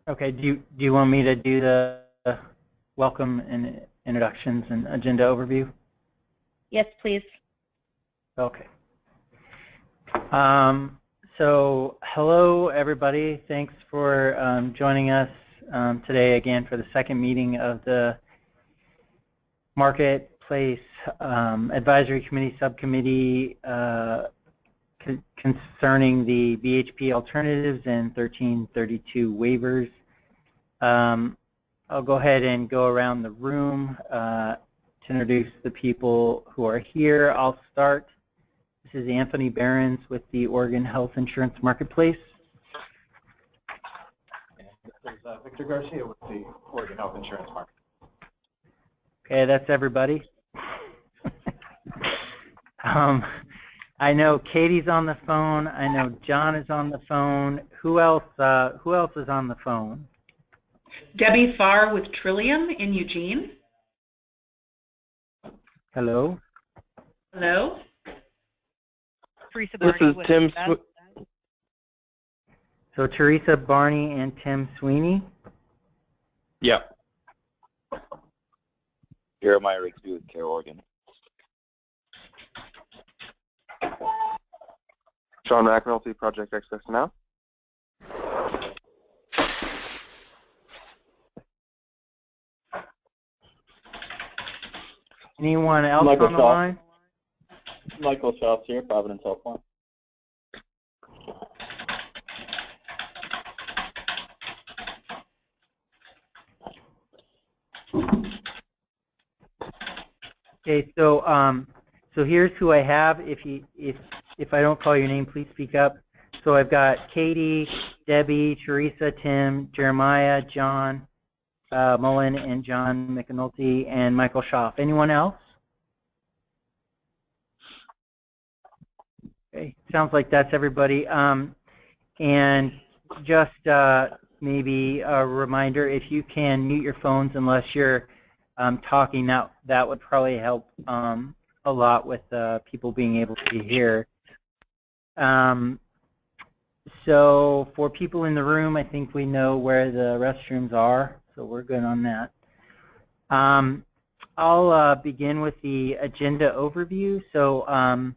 Okay, do you want me to do the welcome and introductions and agenda overview? Yes, please. Okay. So hello everybody. Thanks for joining us today again for the second meeting of the Marketplace Advisory Committee Subcommittee concerning the BHP Alternatives and 1332 waivers. I'll go ahead and go around the room to introduce the people who are here. I'll start. This is Anthony Behrens with the Oregon Health Insurance Marketplace. And this is Victor Garcia with the Oregon Health Insurance Marketplace. Okay, that's everybody. I know Katie's on the phone. I know John is on the phone. Who else is on the phone? Debbie Farr with Trillium in Eugene. Hello. Hello. Teresa This Barney is with Tim. So Teresa, Barney, and Tim Sweeney. Yep. Jeremiah Rigsby with Care Oregon. Sean McNulty, Project Access Now. Anyone else Michael on the Shaw. line? Michael Schaaf here, Providence Health Plan. Okay, so here's who I have. If I don't call your name, please speak up. So I've got Katie, Debbie, Teresa, Tim, Jeremiah, John Mullen, and John McAnulty, and Michael Schaaf. Anyone else? Okay, sounds like that's everybody. And just maybe a reminder, if you can mute your phones unless you're talking, that would probably help a lot with people being able to hear. So for people in the room, I think we know where the restrooms are, so we're good on that. I'll begin with the agenda overview. So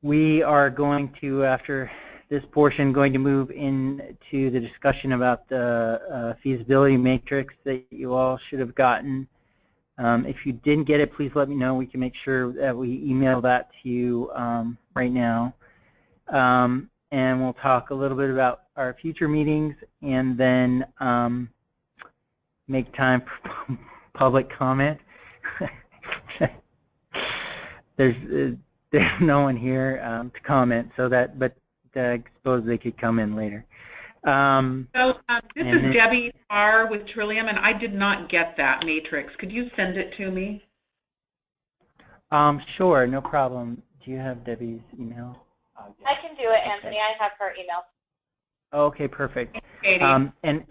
we are going to, after this portion, going to move into the discussion about the feasibility matrix that you all should have gotten. If you didn't get it, please let me know. We can make sure that we email that to you right now. And we'll talk a little bit about our future meetings and then make time for public comment. There's no one here to comment, so that, but I suppose they could come in later. This is Debbie Farr with Trillium, and I did not get that matrix. Could you send it to me? Sure, no problem. Do you have Debbie's email? I can do it, Anthony. I have her email. Okay, perfect. Katie. And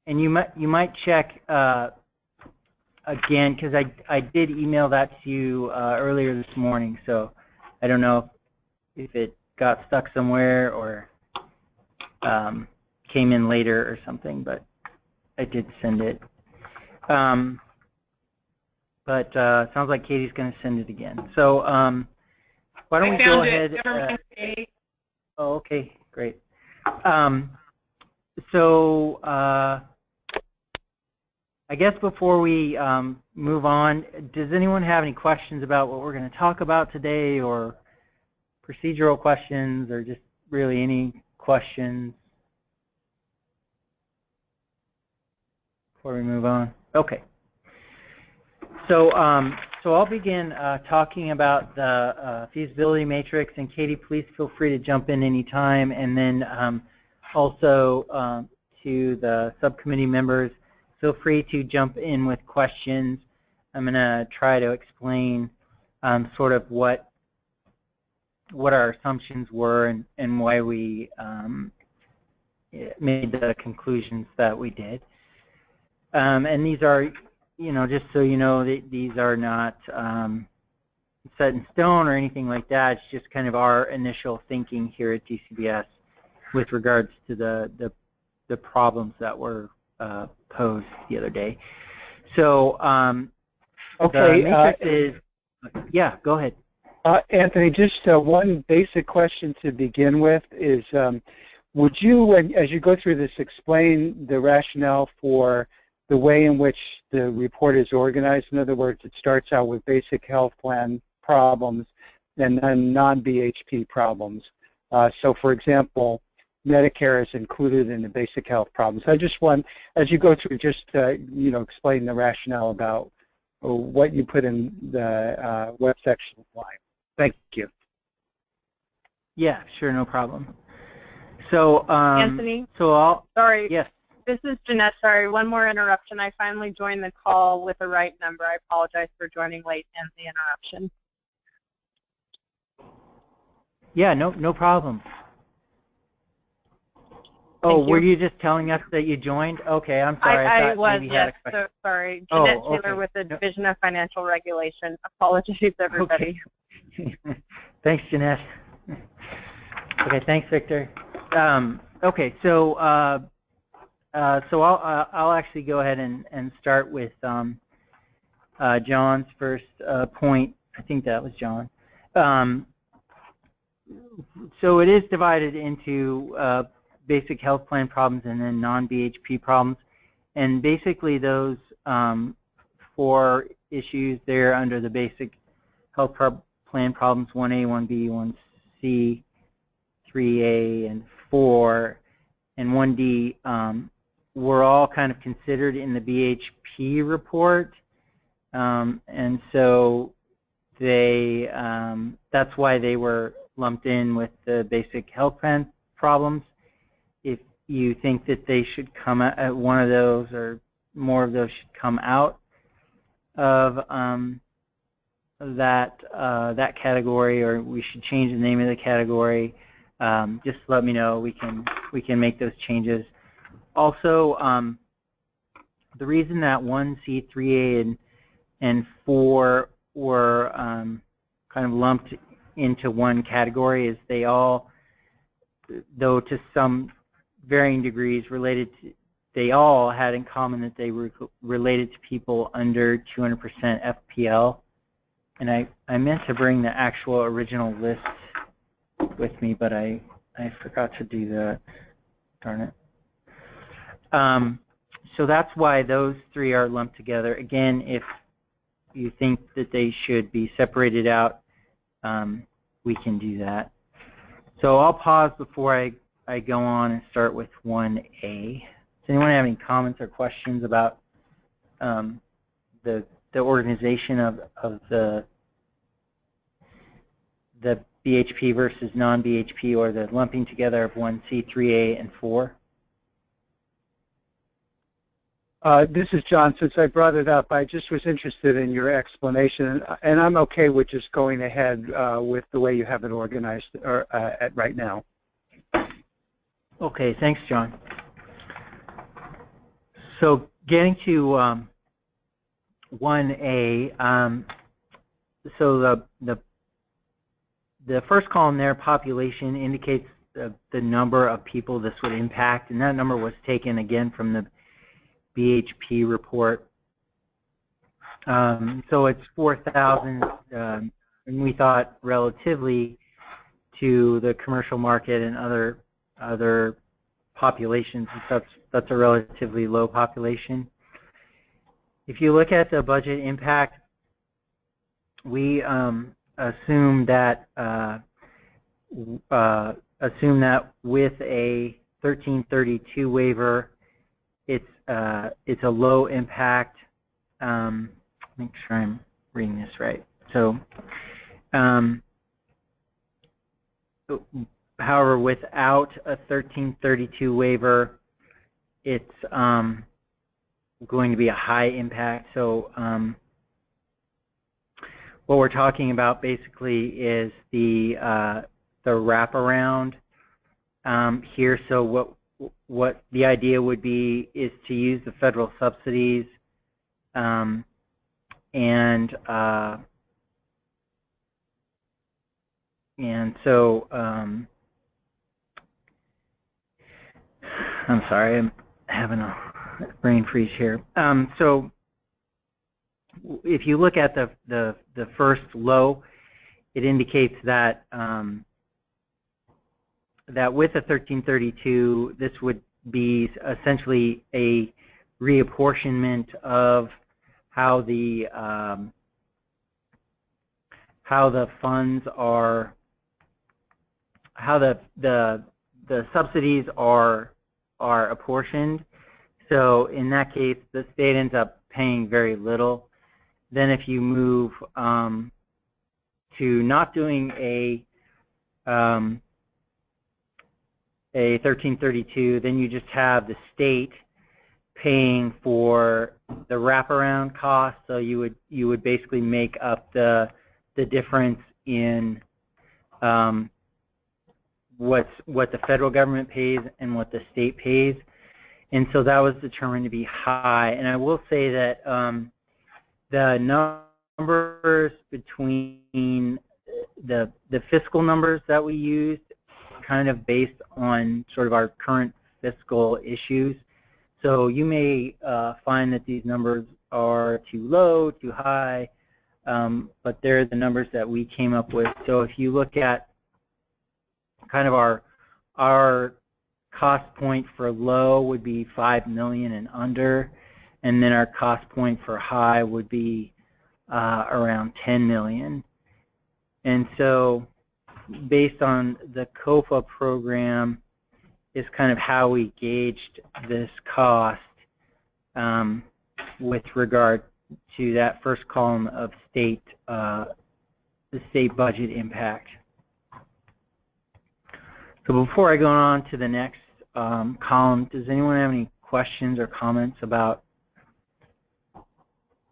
you might check again, because I did email that to you earlier this morning, so I don't know if it got stuck somewhere or came in later or something, but I did send it. But sounds like Katie's going to send it again. So why don't we go ahead? Never mind, Katie. Oh, okay, great. So I guess before we move on, does anyone have any questions about what we're going to talk about today, or procedural questions, or just really any questions before we move on? Okay. So I'll begin talking about the feasibility matrix, and Katie, please feel free to jump in anytime, and then also to the subcommittee members, feel free to jump in with questions. I'm going to try to explain sort of what our assumptions were and why we made the conclusions that we did. And these are, just so you know, these are not set in stone or anything like that. It's just kind of our initial thinking here at DCBS with regards to the the problems that were posed the other day. So Okay. the matrix is, yeah, go ahead. Anthony, just one basic question to begin with is, would you, as you go through this, explain the rationale for the way in which the report is organized? In other words, it starts out with basic health plan problems and then non-BHP problems. So, for example, Medicare is included in the basic health problems. I just want, as you go through, just explain the rationale about what you put in the web section line. Thank you. Yeah, sure, no problem. So, Anthony? So Sorry. yes. This is Jeanette. Sorry, one more interruption. I finally joined the call with the right number. I apologize for joining late and the interruption. Yeah, no problem. Oh, were you just telling us that you joined? Okay, I'm sorry. I thought was, maybe you had yes. a question. So sorry. Jeanette Oh, Taylor okay. with the Division of Financial Regulation. Apologies, everybody. Okay. Thanks, Jeanette. Okay, thanks, Victor. Okay, so I'll actually go ahead and start with John's first point. I think that was John. So it is divided into basic health plan problems and then non-BHP problems, and basically those 4 issues there under the basic health plan problems 1A, 1B, 1C, 3A, and 4, and 1D were all kind of considered in the BHP report, and so they that's why they were lumped in with the basic health plan problems. If you think that they should come out, one of those or more of those should come out of that category, or we should change the name of the category, just let me know. We can make those changes. Also, the reason that 1C, 3A, and 4 were kind of lumped into one category is they all, though to some varying degrees they all had in common that they were related to people under 200% FPL. And I meant to bring the actual original list with me, but I forgot to do that. Darn it. So that's why those 3 are lumped together. Again, if you think that they should be separated out, we can do that. So I'll pause before I go on and start with 1A. Does anyone have any comments or questions about the organization of the BHP versus non-BHP, or the lumping together of 1C, 3A, and 4? This is John. Since I brought it up, I just was interested in your explanation, and I'm okay with just going ahead with the way you have it organized right now. Okay, thanks, John. So getting to 1A, so the first column there, population, indicates the number of people this would impact, and that number was taken again from the BHP report. So it's 4,000, and we thought relatively to the commercial market and other populations, that's a relatively low population. If you look at the budget impact, we assume that with a 1332 waiver, it's a low impact. Make sure I'm reading this right. So, however, without a 1332 waiver, it's going to be a high impact. So, what we're talking about basically is the wraparound here. So what the idea would be is to use the federal subsidies and so I'm sorry, I'm having a brain freeze here. So if you look at the first low, it indicates that that with a 1332, this would be essentially a reapportionment of how the funds are, how the subsidies are apportioned. So in that case, the state ends up paying very little. Then if you move to not doing a 1332, then you just have the state paying for the wraparound costs. So you would basically make up the difference in what the federal government pays and what the state pays, and so that was determined to be high. And I will say that the numbers between the fiscal numbers that we used, kind of based on sort of our current fiscal issues. So you may find that these numbers are too low, too high, but they're the numbers that we came up with. So if you look at kind of our cost point for low would be 5 million and under, and then our cost point for high would be around 10 million. And so based on the COFA program is kind of how we gauged this cost with regard to that first column of the state budget impact. So before I go on to the next column, does anyone have any questions or comments about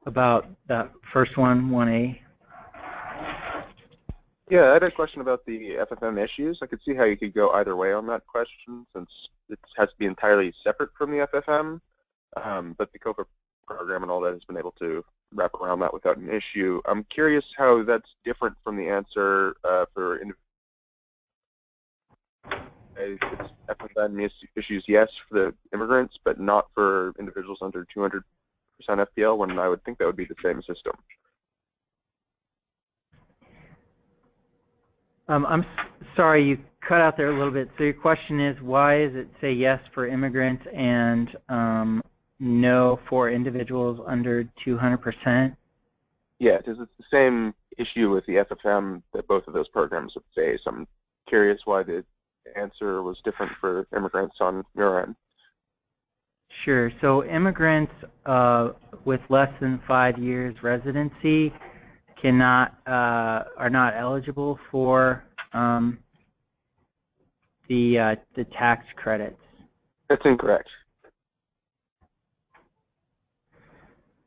that first one, 1A? Yeah, I had a question about the FFM issues. I could see how you could go either way on that question, since it has to be entirely separate from the FFM, but the COFA program and all that has been able to wrap around that without an issue. I'm curious how that's different from the answer for it's FFM issues, yes, for the immigrants, but not for individuals under 200% FPL, when I would think that would be the same system. I'm sorry, you cut out there a little bit. So your question is, why does it say yes for immigrants and no for individuals under 200%? Yeah, because it's the same issue with the FFM that both of those programs would face. I'm curious why the answer was different for immigrants on your end. Sure. So immigrants with less than 5 years residency are not eligible for the tax credits. That's incorrect.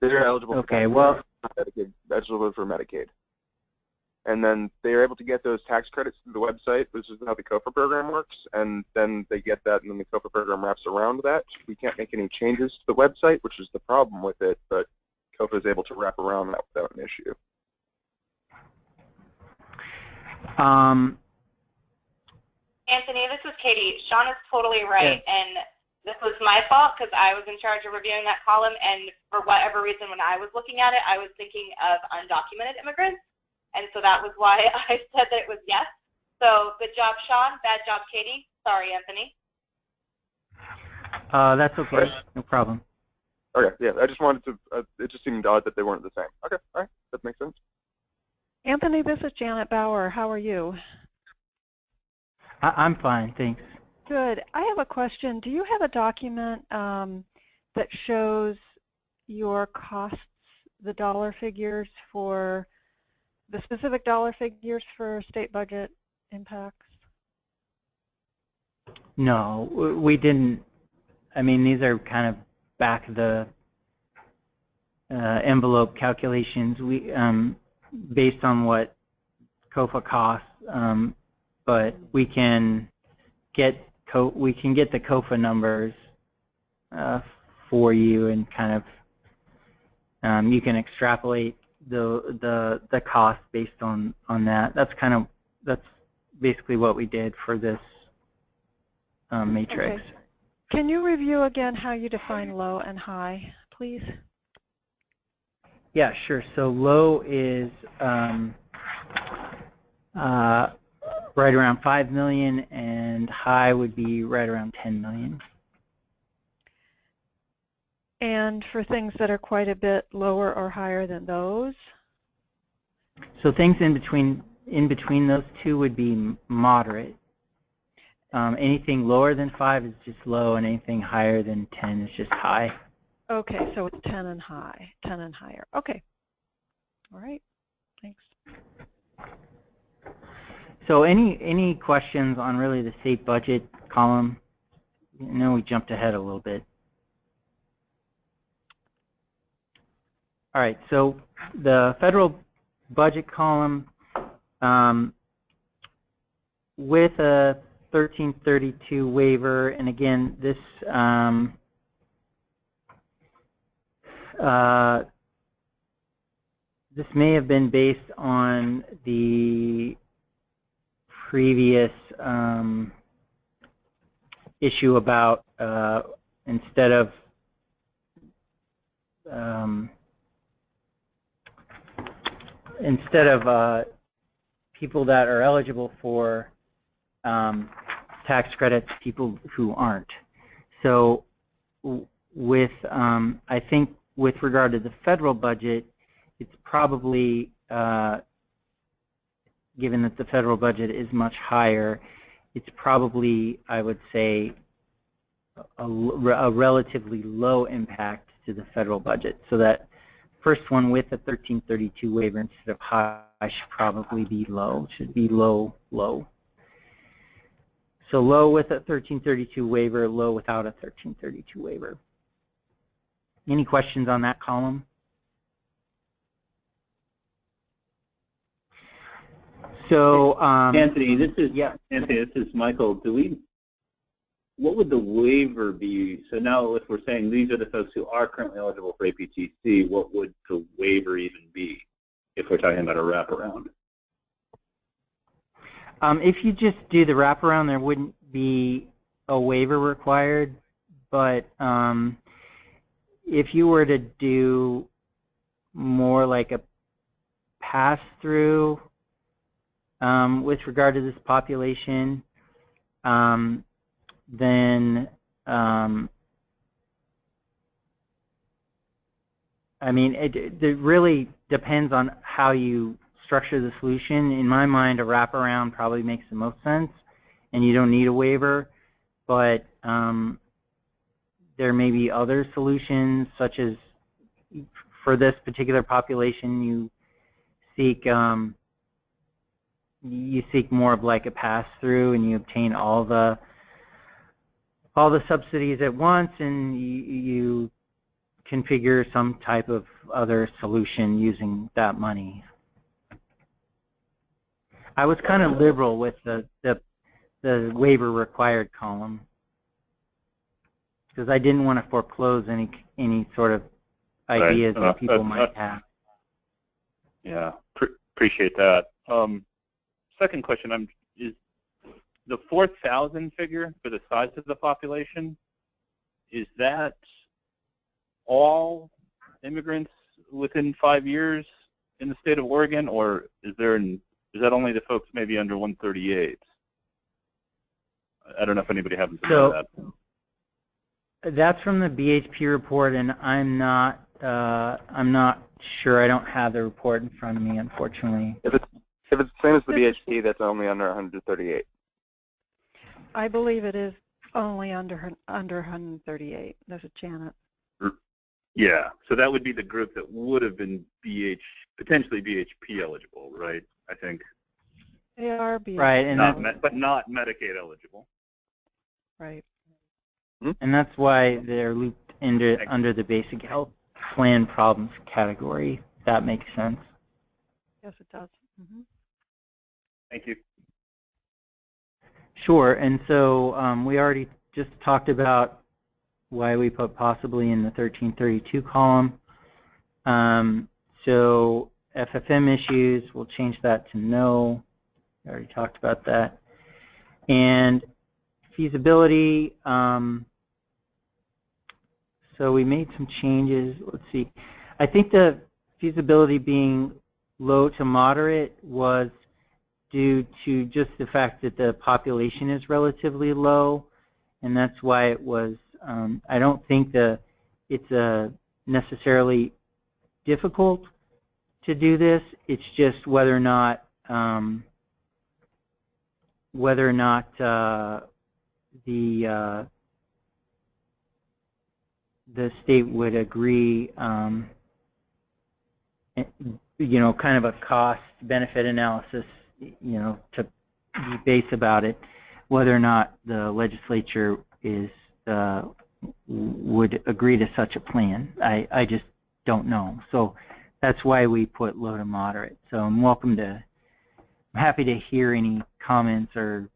They're eligible. Okay. Well, eligible for Medicaid, and then they are able to get those tax credits through the website. This is how the COFA program works, and then they get that, and then the COFA program wraps around that. We can't make any changes to the website, which is the problem with it, but COFA is able to wrap around that without an issue. Anthony, this is Katie. Sean is totally right, yeah. And this was my fault because I was in charge of reviewing that column, and for whatever reason when I was looking at it, I was thinking of undocumented immigrants, and so that was why I said that it was yes. So good job, Sean. Bad job, Katie. Sorry, Anthony. That's okay. No problem. Okay, yeah, I just wanted to, it just seemed odd that they weren't the same. Okay, all right, that makes sense. Anthony, this is Janet Bauer. How are you? I'm fine, thanks. Good. I have a question. Do you have a document that shows your costs, the dollar figures for, the specific dollar figures for state budget impacts? No, we didn't. I mean, these are kind of back of the envelope calculations. We based on what COFA costs, but we can get the COFA numbers for you, and kind of you can extrapolate the cost based on that. That's basically what we did for this matrix. Okay. Can you review again how you define low and high, please? Yeah, sure. So low is right around 5 million, and high would be right around 10 million. And for things that are quite a bit lower or higher than those? So things in between those two would be moderate. Anything lower than 5 is just low, and anything higher than 10 is just high. Okay, so it's 10 and high, 10 and higher. Okay. All right. Thanks. So any questions on really the state budget column? I know we jumped ahead a little bit. All right, so the federal budget column with a 1332 waiver, and again, this this may have been based on the previous issue about instead of people that are eligible for tax credits, people who aren't. So with I think with regard to the federal budget, it's probably given that the federal budget is much higher, it's probably, I would say, a relatively low impact to the federal budget. So that first one with a 1332 waiver instead of high should probably be low, should be low, low. So low with a 1332 waiver, low without a 1332 waiver. Any questions on that column? So Anthony, this is Michael. What would the waiver be? So now if we're saying these are the folks who are currently eligible for APTC, what would the waiver even be if we're talking about a wraparound? If you just do the wraparound, there wouldn't be a waiver required, but if you were to do more like a pass-through with regard to this population, then I mean, it really depends on how you structure the solution. In my mind, a wraparound probably makes the most sense, and you don't need a waiver. But there may be other solutions, such as for this particular population, you seek more of like a pass-through, and you obtain all the subsidies at once, and you configure some type of other solution using that money. I was kind of liberal with the waiver required column because I didn't want to foreclose any sort of ideas that people might have. Yeah, appreciate that. Second question, is the 4,000 figure for the size of the population, is that all immigrants within 5 years in the state of Oregon, or is that only the folks maybe under 138? I don't know if anybody happens to know that. That's from the BHP report, and I'm not sure. I don't have the report in front of me, unfortunately. If it's the same as the BHP, that's only under 138. I believe it is only under 138. There's a Janet. Yeah, so that would be the group that would have been potentially BHP eligible, right? I think. They are BHP. Right, and but not Medicaid eligible. Right. And that's why they're looped under the basic health plan problems category. That makes sense. Yes, it does. Mm-hmm. Thank you. Sure, and so we already just talked about why we put possibly in the 1332 column. So FFM issues, we'll change that to no. We already talked about that. And feasibility, So we made some changes. Let's see. I think the feasibility being low to moderate was due to just the fact that the population is relatively low, and that's why it was. I don't think it's necessarily difficult to do this. It's just whether or not the state would agree, you know, kind of a cost-benefit analysis, you know, to be base about it, whether or not the legislature would agree to such a plan. I just don't know. So that's why we put low to moderate. So I'm happy to hear any comments or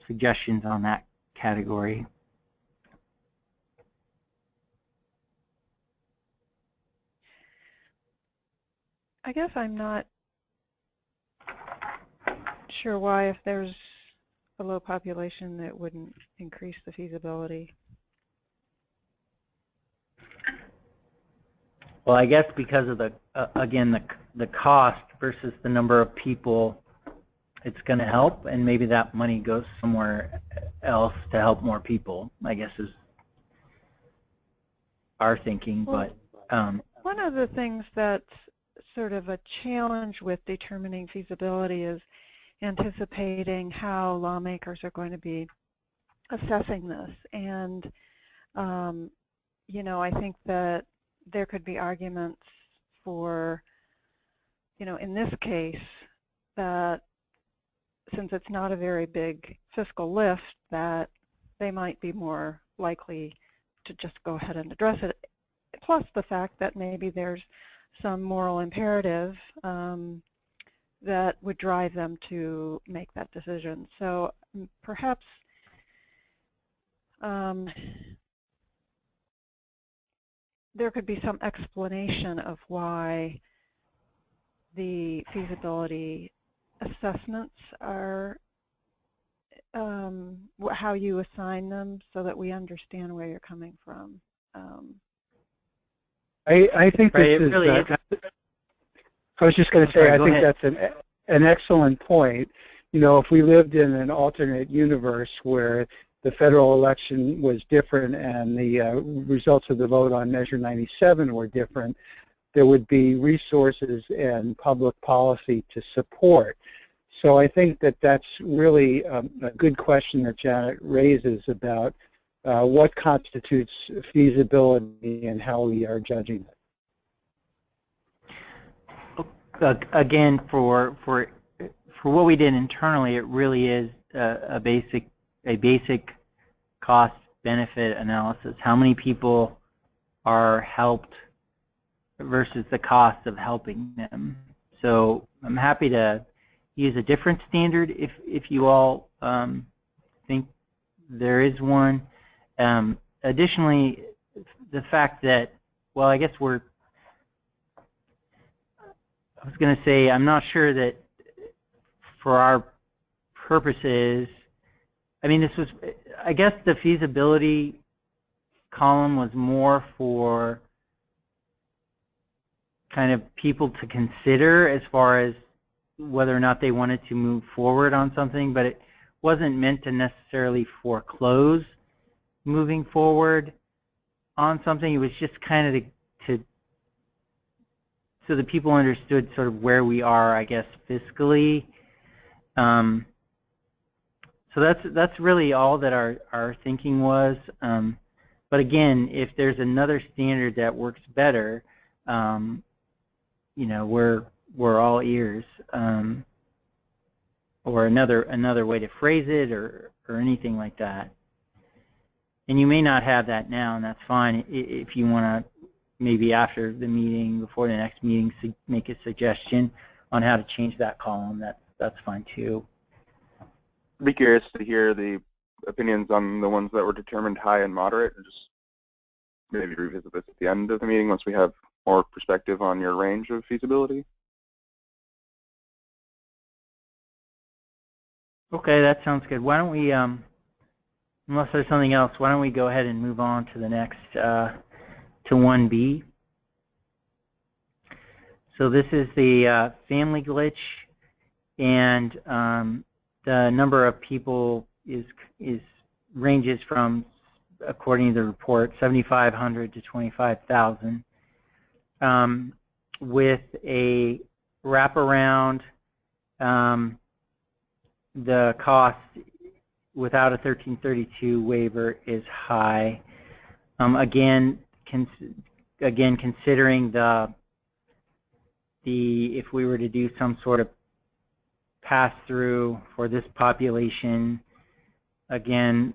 suggestions on that category. I guess I'm not sure why, if there's a low population, that wouldn't increase the feasibility. Well, I guess because of again, the cost versus the number of people, it's going to help, and maybe that money goes somewhere else to help more people, I guess is our thinking. Well, but one of the things that's sort of a challenge with determining feasibility is anticipating how lawmakers are going to be assessing this. And, you know, I think that there could be arguments for, you know, in this case, that since it's not a very big fiscal lift, that they might be more likely to just go ahead and address it. Plus the fact that maybe there's some moral imperative that would drive them to make that decision. So perhaps there could be some explanation of why the feasibility assessments are, how you assign them, so that we understand where you're coming from. I think this is, really I was just going to say, I think ahead. that's an excellent point. You know, if we lived in an alternate universe where the federal election was different and the results of the vote on Measure 97 were different, there would be resources and public policy to support. So I think that that's really a good question that Janet raises about what constitutes feasibility and how we are judging it. Again, for what we did internally, it really is a basic cost-benefit analysis. How many people are helped versus the cost of helping them. So I'm happy to use a different standard if you all think there is one. Additionally, the fact that, well, I guess I was going to say, I'm not sure that for our purposes, I mean, this was, I guess the feasibility column was more for kind of people to consider as far as whether or not they wanted to move forward on something, but it wasn't meant to necessarily foreclose moving forward on something. It was just kind of so that people understood sort of where we are, I guess, fiscally. So that's really all that our thinking was. But again, if there's another standard that works better, you know, we're all ears. Or another way to phrase it, or anything like that. And you may not have that now, and that's fine. If you want to, maybe after the meeting, before the next meeting, make a suggestion on how to change that column, that's fine too. I'd be curious to hear the opinions on the ones that were determined high and moderate, and just maybe revisit this at the end of the meeting once we have more perspective on your range of feasibility. Okay, that sounds good. Why don't we, unless there's something else, why don't we go ahead and move on to the next to 1B. So this is the family glitch, and the number of people ranges from, according to the report, 7,500 to 25,000, with a wraparound. The cost without a 1332 waiver is high. Again, considering if we were to do some sort of pass-through for this population, again,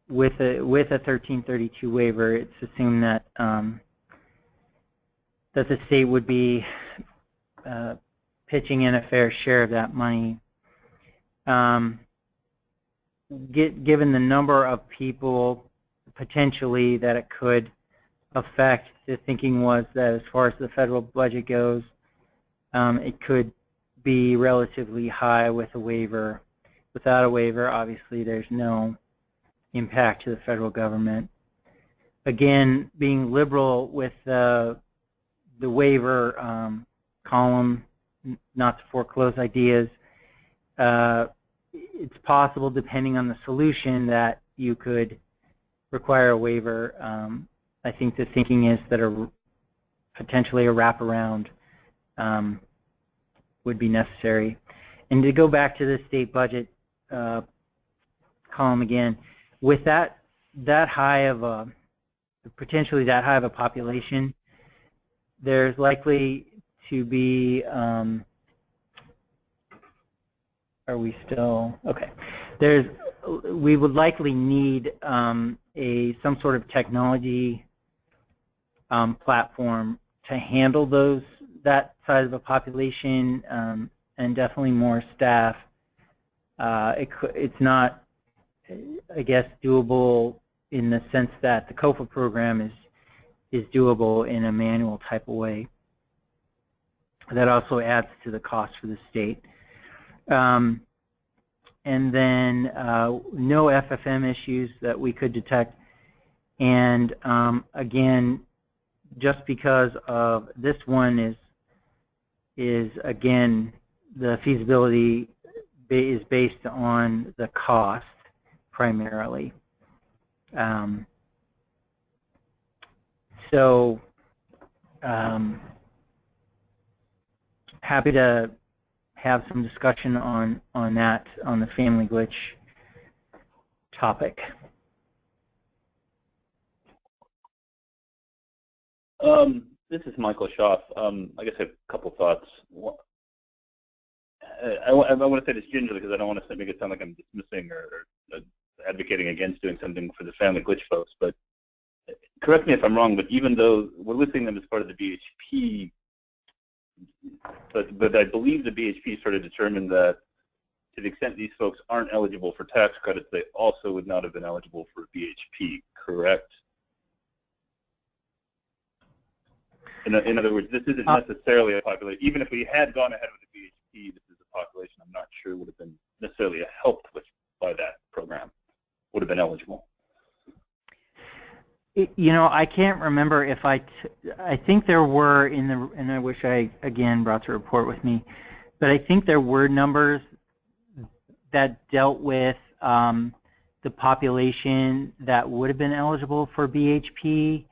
with a 1332 waiver, it's assumed that that the state would be pitching in a fair share of that money. Given the number of people potentially that it could affect, the thinking was that as far as the federal budget goes, it could be relatively high with a waiver. Without a waiver, obviously, there's no impact to the federal government. Again, being liberal with the waiver column, not to foreclose ideas, it's possible, depending on the solution, that you could require a waiver. I think the thinking is that potentially a wraparound would be necessary. And to go back to the state budget column again, with that high of a, potentially that high of a population, there's likely to be, are we still, okay. We would likely need some sort of technology platform to handle that size of a population, and definitely more staff. It's not, I guess, doable in the sense that the COFA program is doable in a manual type of way. That also adds to the cost for the state. And then no FFM issues that we could detect. And again, just because of this one is again, the feasibility is based on the cost primarily. So happy to have some discussion on that, on the family glitch topic. This is Michael Schaaf. I guess I have a couple thoughts. I want to say this gingerly because I don't want to make it sound like I'm dismissing or advocating against doing something for the family glitch folks. But correct me if I'm wrong, but even though we're listing them as part of the BHP, but I believe the BHP sort of determined that to the extent these folks aren't eligible for tax credits, they also would not have been eligible for BHP, correct? In other words, this isn't necessarily a population. Even if we had gone ahead with the BHP, this is a population I'm not sure would have been necessarily helped by that program, would have been eligible. You know, I can't remember if I think there were and I wish I, again, brought the report with me, but I think there were numbers that dealt with the population that would have been eligible for BHP.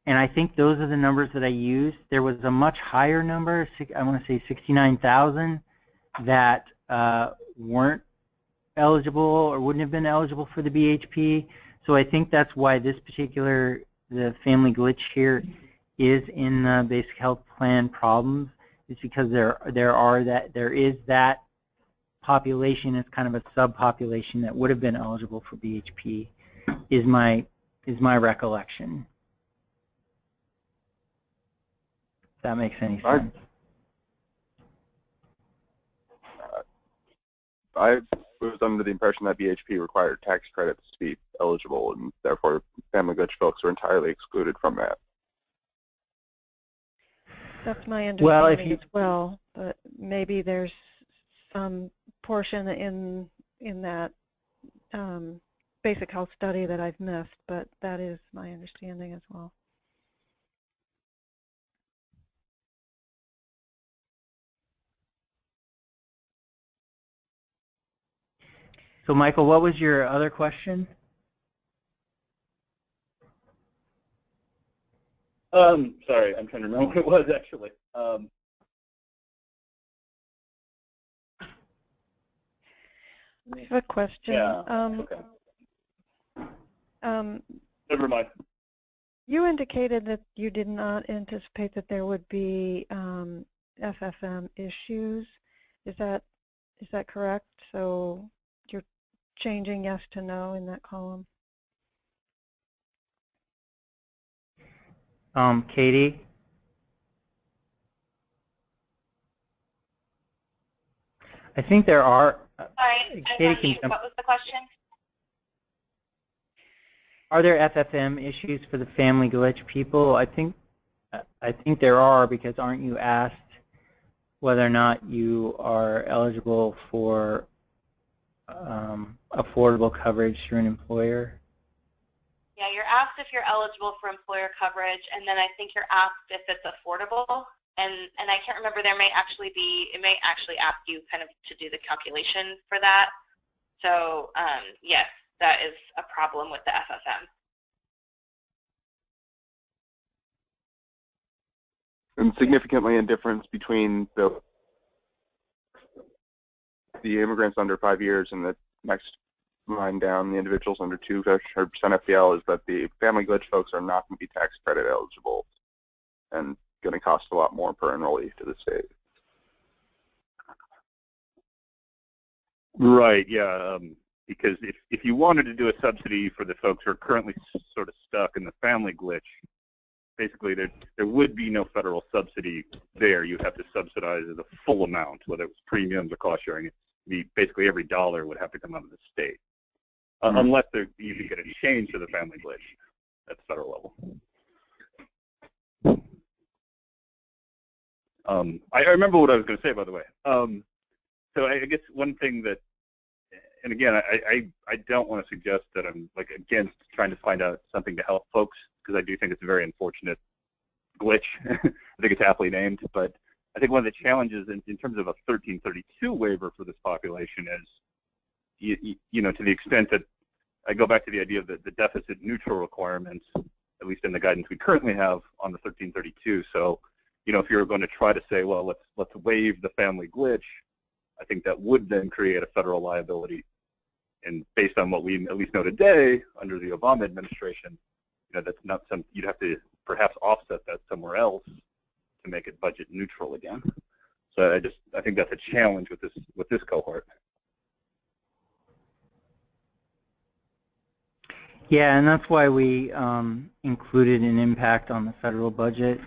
And I think those are the numbers that I used. There was a much higher number, I want to say 69,000, that weren't eligible or wouldn't have been eligible for the BHP. So I think that's why this particular, the family glitch here is in the basic health plan problems, is because there is that population as kind of a subpopulation that would have been eligible for BHP, is my recollection. If that makes any sense. I was under the impression that BHP required tax credits to be eligible, and therefore family glitch folks are entirely excluded from that. That's my understanding as well, but maybe there's some portion in that basic health study that I've missed, but that is my understanding as well. So Michael, what was your other question? Sorry, I'm trying to remember what it was actually. I have a question. Yeah. Okay. Never mind. You indicated that you did not anticipate that there would be FFM issues. Is that correct? So you're changing yes to no in that column? Katie? I think there are. Sorry, Katie, what was the question? Are there FFM issues for the family glitch people? I think there are, because aren't you asked whether or not you are eligible for affordable coverage through an employer? Yeah, you're asked if you're eligible for employer coverage, and then I think you're asked if it's affordable. And I can't remember, it may actually ask you kind of to do the calculation for that. So yes, that is a problem with the FFM. And significantly in difference between the immigrants under 5 years and the next line down, the individuals under 2% FPL, is that the family glitch folks are not going to be tax credit eligible and going to cost a lot more per enrollee to the state. Right, yeah, because if you wanted to do a subsidy for the folks who are currently sort of stuck in the family glitch, basically there would be no federal subsidy there. You have to subsidize the full amount, whether it was premiums or cost sharing. Basically every dollar would have to come out of the state, unless you can get a change to the family glitch at the federal level. I remember what I was going to say, by the way. So I guess one thing that, and again, I don't want to suggest that I'm like against trying to find out something to help folks, because I do think it's a very unfortunate glitch. I think it's aptly named, but I think one of the challenges in terms of a 1332 waiver for this population is, you know, to the extent that I go back to the idea of the deficit neutral requirements, at least in the guidance we currently have on the 1332. So, you know, if you're going to try to say, well, let's waive the family glitch, I think that would then create a federal liability. And based on what we at least know today under the Obama administration, you know, that's not some, you'd have to perhaps offset that somewhere else to make it budget neutral again. So I think that's a challenge with this cohort. Yeah, and that's why we included an impact on the federal budget,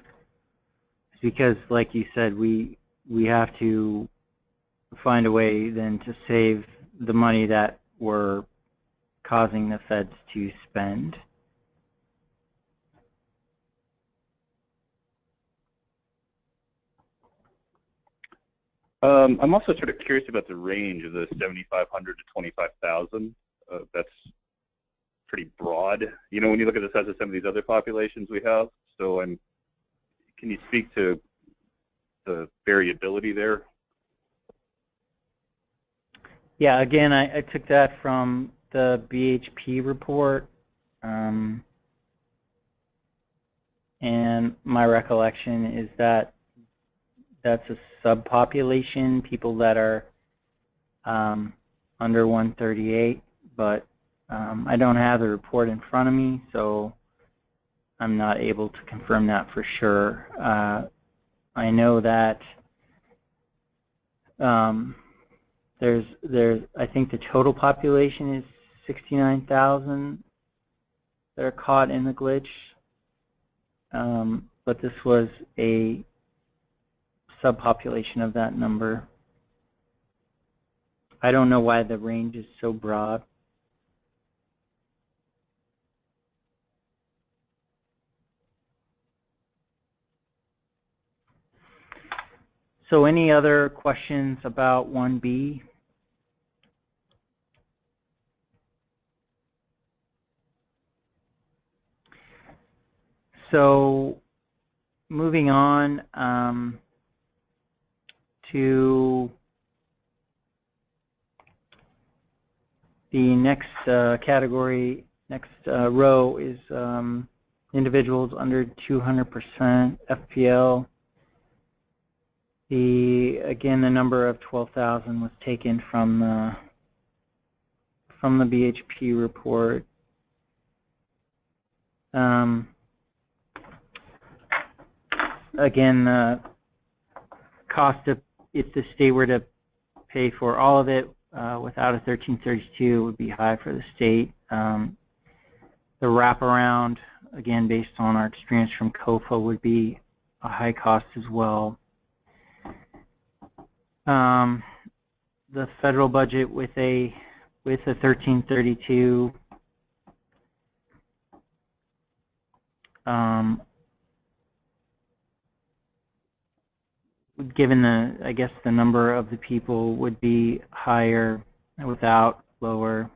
because, like you said, we have to find a way then to save the money that we're causing the feds to spend. I'm also sort of curious about the range of the 7,500 to 25,000. That's pretty broad, you know, when you look at the size of some of these other populations we have. So can you speak to the variability there? Yeah, again, I took that from the BHP report, and my recollection is that that's a subpopulation, people that are under 138, but I don't have the report in front of me, so I'm not able to confirm that for sure. I know that I think the total population is 69,000 that are caught in the glitch, but this was a subpopulation of that number. I don't know why the range is so broad. So any other questions about 1B? So moving on to The next category, next row is individuals under 200% FPL. Again, the number of 12,000 was taken from the BHP report. Again, cost of, if the state were to pay for all of it without a 1332, it would be high for the state. The wraparound, again, based on our experience from COFA, would be a high cost as well. The federal budget with a 1332 given the, I guess the number of the people would be higher, without lower.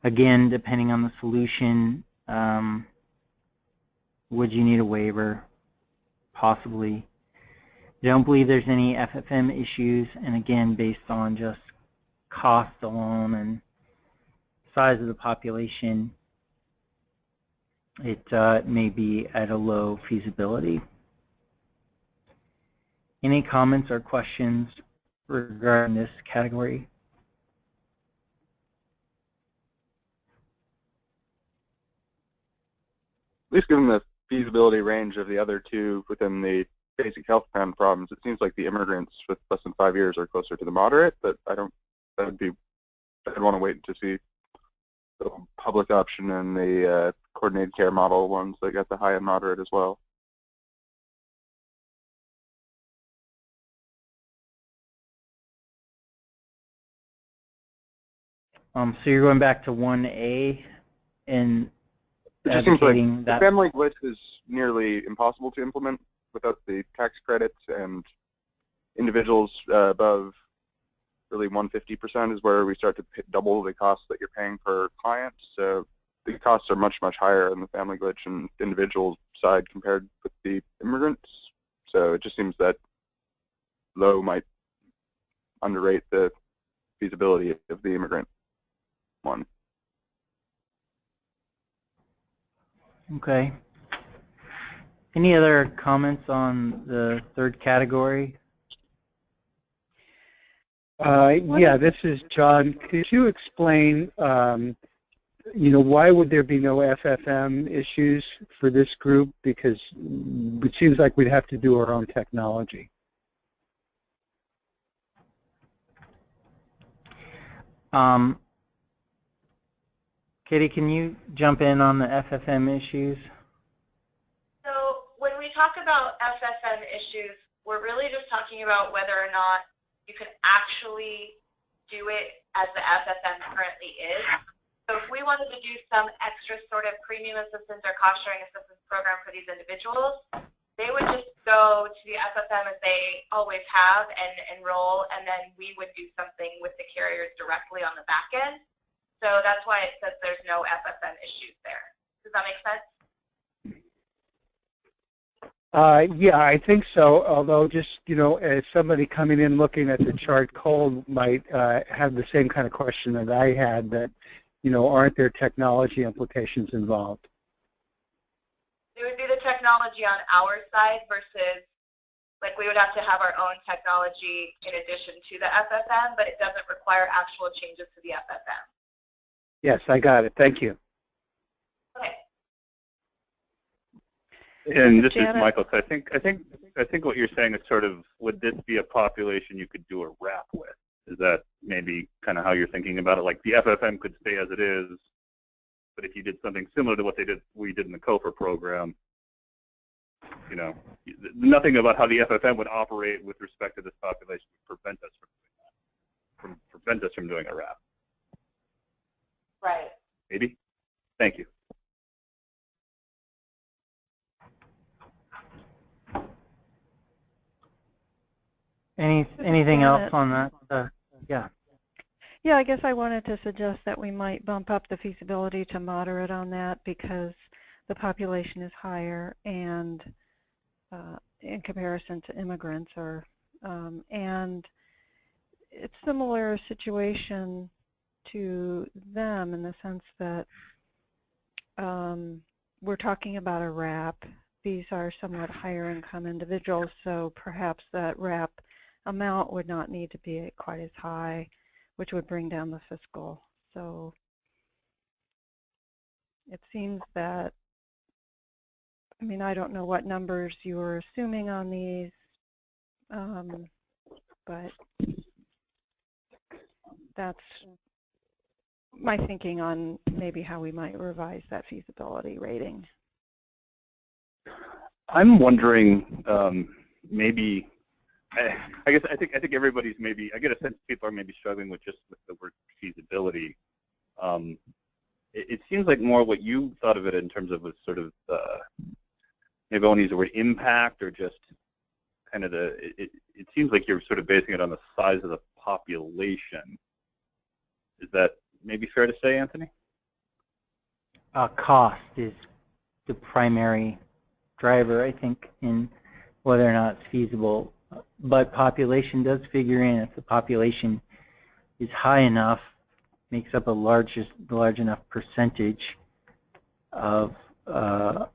Again, depending on the solution, would you need a waiver? Possibly. I don't believe there's any FFM issues, and again, based on just cost alone and size of the population, it may be at a low feasibility. Any comments or questions regarding this category? At least given the feasibility range of the other two within the basic health plan problems, it seems like the immigrants with less than 5 years are closer to the moderate, but I'd want to wait to see the public option and the coordinated care model ones that got the high and moderate as well. So you're going back to 1A and it just seems like that the family glitch is nearly impossible to implement without the tax credits, and individuals above really 150% is where we start to double the costs that you're paying per client. So the costs are much, much higher on the family glitch and individual side compared with the immigrants. So it just seems that low might underrate the feasibility of the immigrant one. Okay. Any other comments on the third category? Yeah, this is John. Could you explain, why would there be no FFM issues for this group? Because it seems like we'd have to do our own technology. Katie, can you jump in on the FFM issues? So when we talk about FFM issues, we're really just talking about whether or not you can actually do it as the FFM currently is. So if we wanted to do some extra sort of premium assistance or cost sharing assistance program for these individuals, they would just go to the FFM as they always have and enroll, and then we would do something with the carriers directly on the back end. So that's why it says there's no FFM issues there. Does that make sense? Yeah, I think so, although just, as somebody coming in looking at the chart cold might have the same kind of question that I had, that, aren't there technology implications involved? It would be the technology on our side versus, like, we would have to have our own technology in addition to the FFM, but it doesn't require actual changes to the FFM. Yes, I got it. Thank you. Okay. And this is Michael. So I think what you're saying is sort of, would this be a population you could do a wrap with? Is that maybe kind of how you're thinking about it? Like the FFM could stay as it is, but if you did something similar to what we did in the COFA program, nothing about how the FFM would operate with respect to this population would prevent us from doing a wrap. Right. Maybe. Thank you. Anything else on that? Yeah. Yeah, I guess I wanted to suggest that we might bump up the feasibility to moderate on that because the population is higher and in comparison to immigrants, and it's similar situation to them in the sense that we're talking about a RAP. These are somewhat higher income individuals, so perhaps that RAP amount would not need to be quite as high, which would bring down the fiscal. So it seems that, I mean, I don't know what numbers you were assuming on these, but that's my thinking on maybe how we might revise that feasibility rating. I'm wondering, maybe, I think everybody's maybe, I get a sense people are maybe struggling with just with the word feasibility. It seems like more what you thought of it in terms of was sort of, maybe I won't use the word impact, or just kind of it seems like you're sort of basing it on the size of the population. Is that maybe fair to say, Anthony? Cost is the primary driver, I think, in whether or not it's feasible. But population does figure in. If the population is high enough, makes up a large enough percentage of the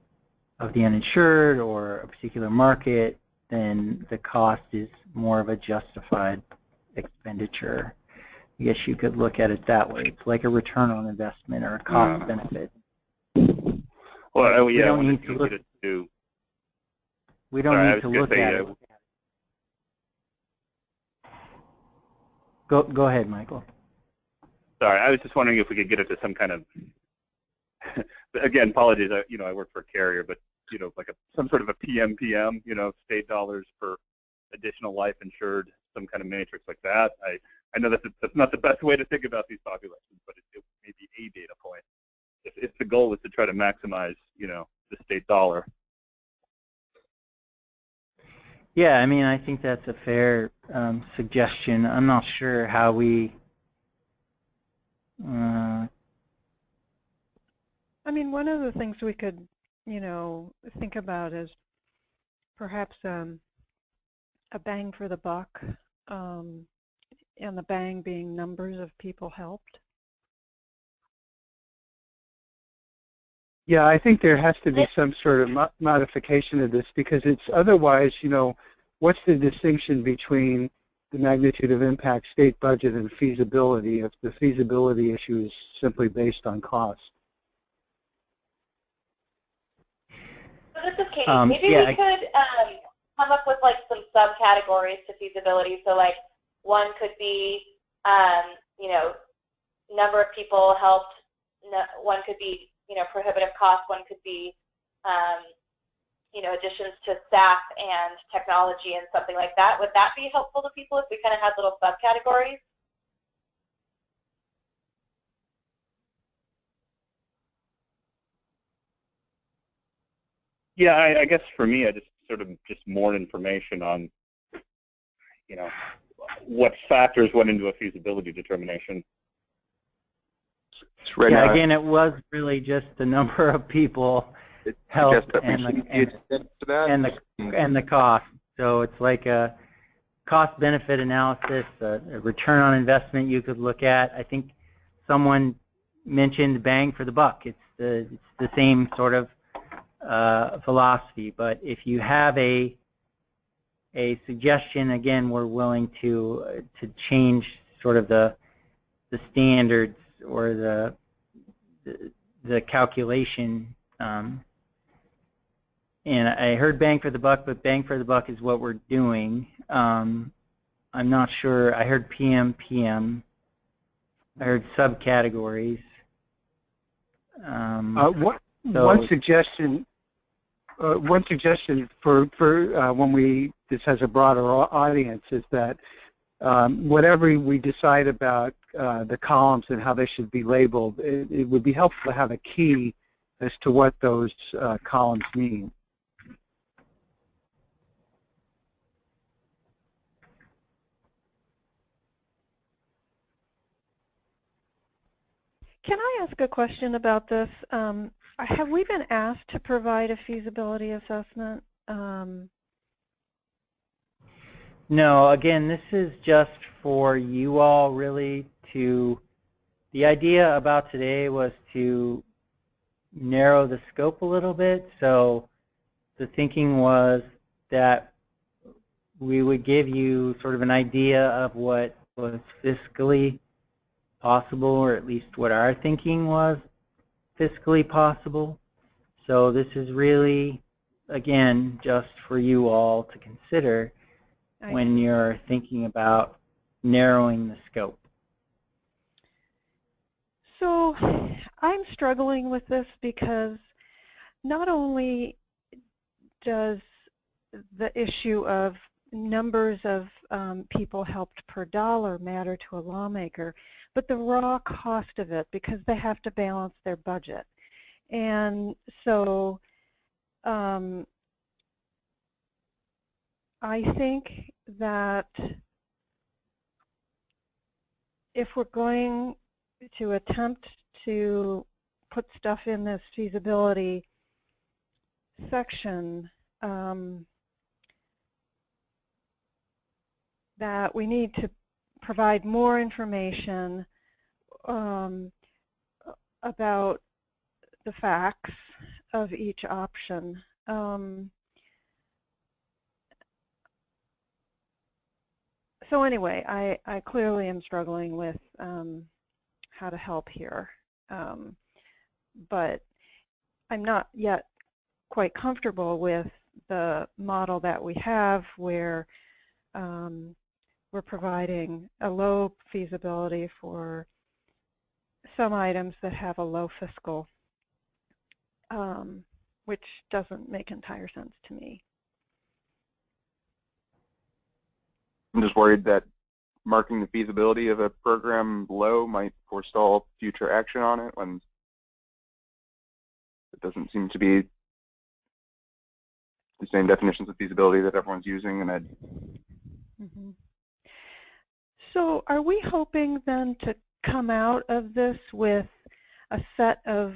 uninsured or a particular market, then the cost is more of a justified expenditure. I guess you could look at it that way. It's like a return on investment or a cost benefit. Well, yeah, we don't need to look at it. We don't need to look at it. Go ahead, Michael. Sorry, I was just wondering if we could get it to some kind of, again, apologies, I work for a carrier, but, like some sort of a PMPM, state dollars per additional life insured, some kind of matrix like that. I know that's not the best way to think about these populations, but it may be a data point. If the goal is to try to maximize, the state dollar. Yeah, I mean, I think that's a fair suggestion. I'm not sure how we I mean, one of the things we could, think about is perhaps a bang for the buck, and the bang being numbers of people helped. Yeah, I think there has to be some sort of modification of this, because it's otherwise, what's the distinction between the magnitude of impact, state budget, and feasibility if the feasibility issue is simply based on cost? So this is Katie. Maybe we could come up with like some subcategories to feasibility. So like one could be, number of people helped. One could be, prohibitive cost. One could be, additions to staff and technology and something like that. Would that be helpful to people if we kind of had little subcategories? Yeah, I guess for me, I just sort of more information on, what factors went into a feasibility determination. Right now, again, it was really just the number of people helped and the cost. So it's like a cost-benefit analysis, a return on investment you could look at. I think someone mentioned bang for the buck. It's the same sort of philosophy. But if you have a suggestion, again, we're willing to change sort of the standards or the calculation. And I heard bang for the buck, but bang for the buck is what we're doing. I'm not sure. I heard PM. I heard subcategories. One suggestion for when this has a broader audience is that whatever we decide about the columns and how they should be labeled, it would be helpful to have a key as to what those columns mean. Can I ask a question about this? Have we been asked to provide a feasibility assessment? No, again, this is just for you all really to the idea about today was to narrow the scope a little bit. So the thinking was that we would give you sort of an idea of what was fiscally possible, or at least what our thinking was fiscally possible. So this is really, again, just for you all to consider when you're thinking about narrowing the scope. So I'm struggling with this because not only does the issue of numbers of people helped per dollar matter to a lawmaker, but the raw cost of it, because they have to balance their budget. And so I think that if we're going to attempt to put stuff in this feasibility section, that we need to provide more information about the facts of each option. So anyway, I clearly am struggling with how to help here, but I'm not yet quite comfortable with the model that we have, where we're providing a low feasibility for some items that have a low fiscal, which doesn't make entire sense to me. I'm just worried that marking the feasibility of a program low might forestall future action on it when it doesn't seem to be the same definitions of feasibility that everyone's using. And So are we hoping then to come out of this with a set of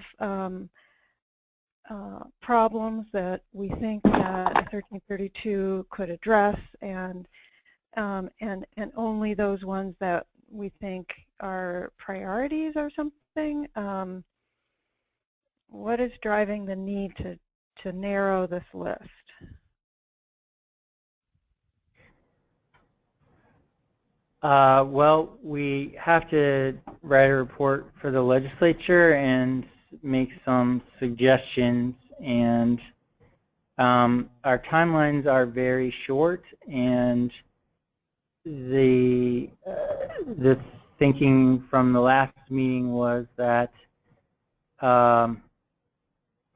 problems that we think that 1332 could address, and only those ones that we think are priorities or something? What is driving the need to narrow this list? Well, we have to write a report for the legislature and make some suggestions, and our timelines are very short, and the thinking from the last meeting was that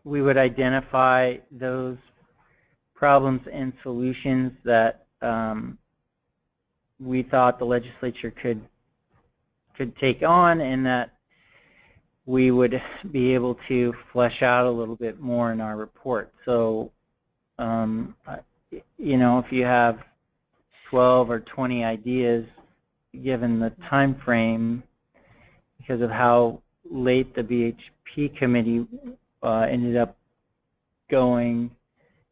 we would identify those problems and solutions that we thought the legislature could take on, and that we would be able to flesh out a little bit more in our report. So, you know, if you have 12 or 20 ideas, given the time frame, because of how late the BHP committee ended up going,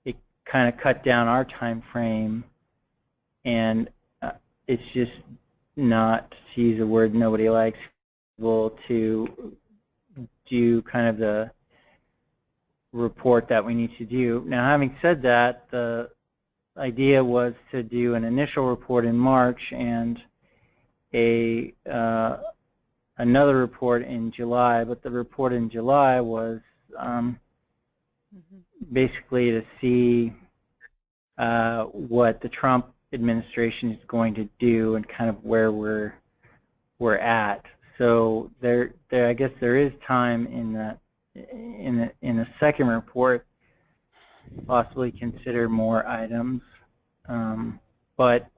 it kind of cut down our time frame, and it's just not, to use a word nobody likes, able to do kind of the report that we need to do. Now, having said that, the idea was to do an initial report in March and another report in July, but the report in July was basically to see what the Trump administration is going to do and kind of where we're at. So there I guess there is time in the second report, possibly consider more items. But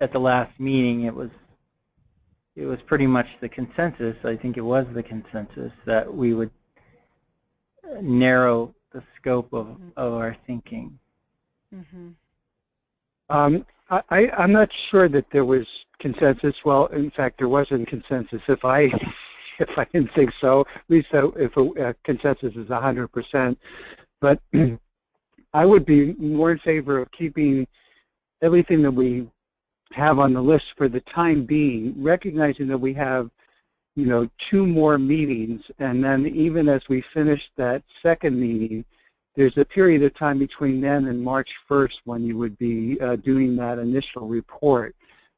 at the last meeting, it was pretty much the consensus. I think it was the consensus that we would narrow the scope of our thinking. I'm not sure that there was consensus. Well, in fact, there wasn't consensus. If I didn't think so, at least if a consensus is 100%. But I would be more in favor of keeping everything that we have on the list for the time being, recognizing that we have 2 more meetings, and then even as we finish that second meeting, there's a period of time between then and March 1st when you would be doing that initial report.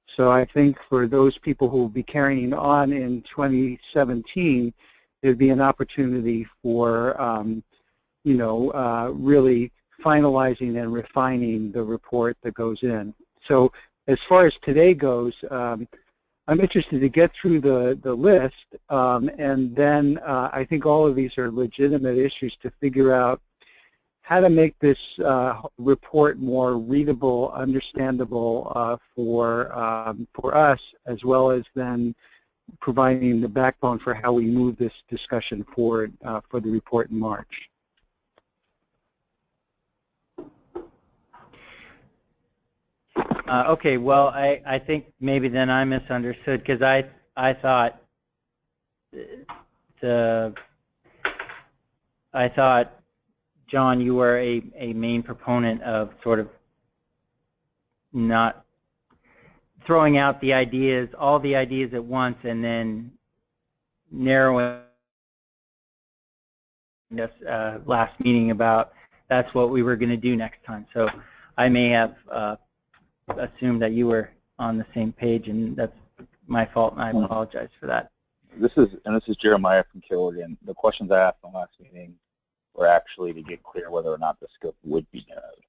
So I think for those people who will be carrying on in 2017, there'd be an opportunity for, really finalizing and refining the report that goes in. So as far as today goes, I'm interested to get through the list, and then I think all of these are legitimate issues to figure out how to make this report more readable, understandable for us, as well as then providing the backbone for how we move this discussion forward for the report in March. Okay, well, I think maybe then I misunderstood, because I thought John, you were a main proponent of sort of not throwing out the ideas, all the ideas at once, and then narrowing this last meeting about that's what we were going to do next time. So I may have assumed that you were on the same page, and that's my fault, and I apologize for that. This is Jeremiah from Killigan. The questions I asked in the last meeting were actually to get clear whether or not the scope would be narrowed.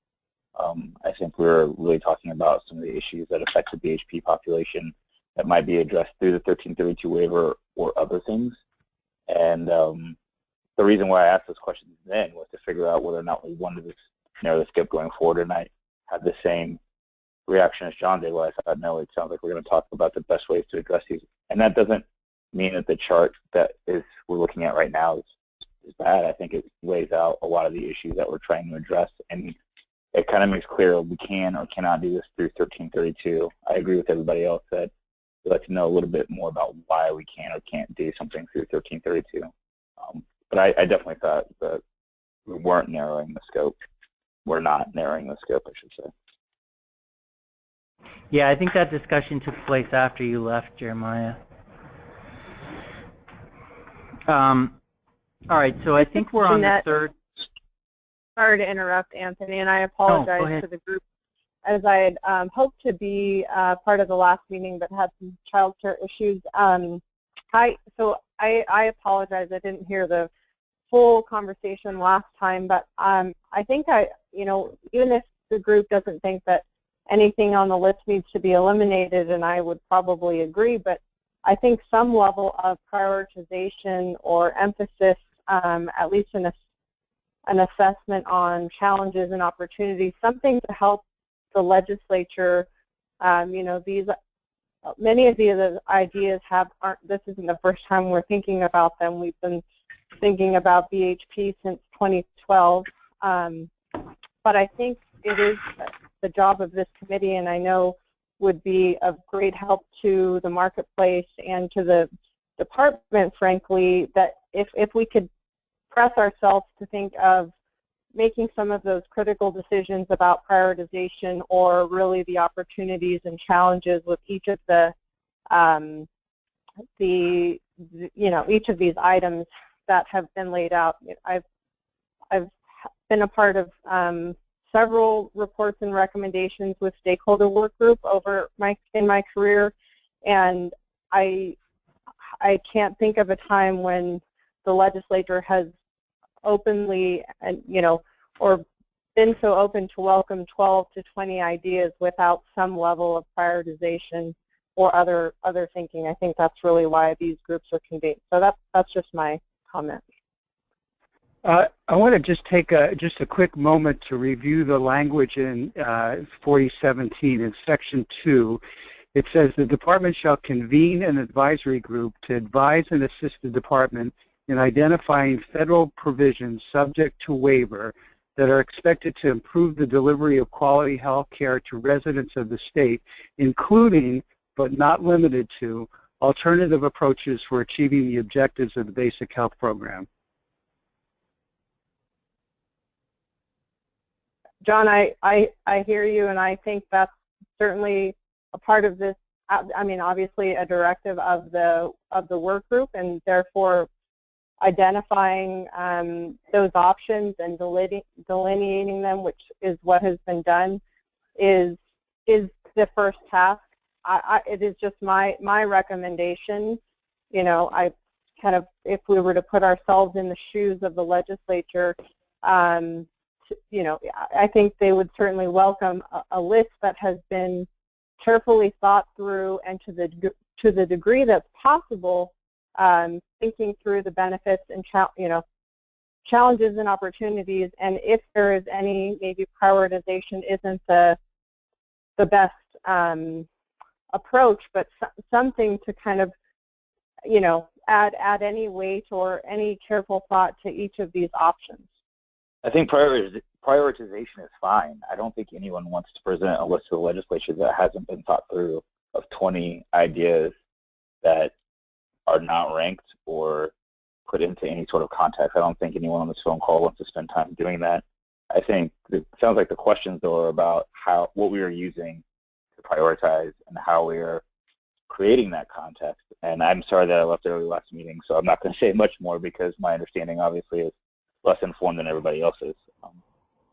I think we were really talking about some of the issues that affect the BHP population that might be addressed through the 1332 waiver or other things. And the reason why I asked those questions then was to figure out whether or not we wanted to narrow the scope going forward. And I had the same reaction as John did, where I thought, no, it sounds like we're going to talk about the best ways to address these. And that doesn't mean that the chart that we're looking at right now is bad. I think it lays out a lot of the issues that we're trying to address, and it kind of makes clear we can or cannot do this through 1332. I agree with everybody else that we'd like to know a little bit more about why we can or can't do something through 1332. But I definitely thought that we weren't narrowing the scope. We're not narrowing the scope, I should say. Yeah, I think that discussion took place after you left, Jeremiah. All right, so I think we're on the third. Sorry to interrupt, Anthony, and I apologize to the group, as I had hoped to be part of the last meeting but had some child care issues. So I apologize. I didn't hear the full conversation last time, but I think even if the group doesn't think that anything on the list needs to be eliminated, and I would probably agree, but I think some level of prioritization or emphasis, at least an assessment on challenges and opportunities, something to help the legislature. Many of the other ideas this isn't the first time we're thinking about them. We've been thinking about BHP since 2012, but I think it is the job of this committee, and I know would be of great help to the marketplace and to the department, frankly, that if we could press ourselves to think of making some of those critical decisions about prioritization or really the opportunities and challenges with each of each of these items that have been laid out. I've been a part of several reports and recommendations with stakeholder work group in my career, and I can't think of a time when the legislature has openly or been so open to welcome 12 to 20 ideas without some level of prioritization or other thinking. I think that's really why these groups are convened. So that's just my comment. I want to just take a quick moment to review the language in 4017 in Section 2. It says the department shall convene an advisory group to advise and assist the department in identifying federal provisions subject to waiver that are expected to improve the delivery of quality health care to residents of the state, including but not limited to alternative approaches for achieving the objectives of the basic health program. John, I hear you, and I think that's certainly a part of this. I mean, obviously a directive of the the work group, and therefore identifying those options and delineating them, which is what has been done, is the first task. It is just my recommendation. You know, I kind of, if we were to put ourselves in the shoes of the legislature, you know, I think they would certainly welcome a list that has been carefully thought through, and to the degree that's possible, thinking through the benefits and challenges and opportunities, and if there is any, maybe prioritization isn't the best approach, but something to kind of, you know, add any weight or any careful thought to each of these options. I think prioritization is fine. I don't think anyone wants to present a list to the legislature that hasn't been thought through of 20 ideas that are not ranked or put into any sort of context. I don't think anyone on this phone call wants to spend time doing that. I think it sounds like the questions, though, are about what we are using to prioritize and how we are creating that context. And I'm sorry that I left early last meeting, so I'm not going to say much more because my understanding obviously is less informed than everybody else's.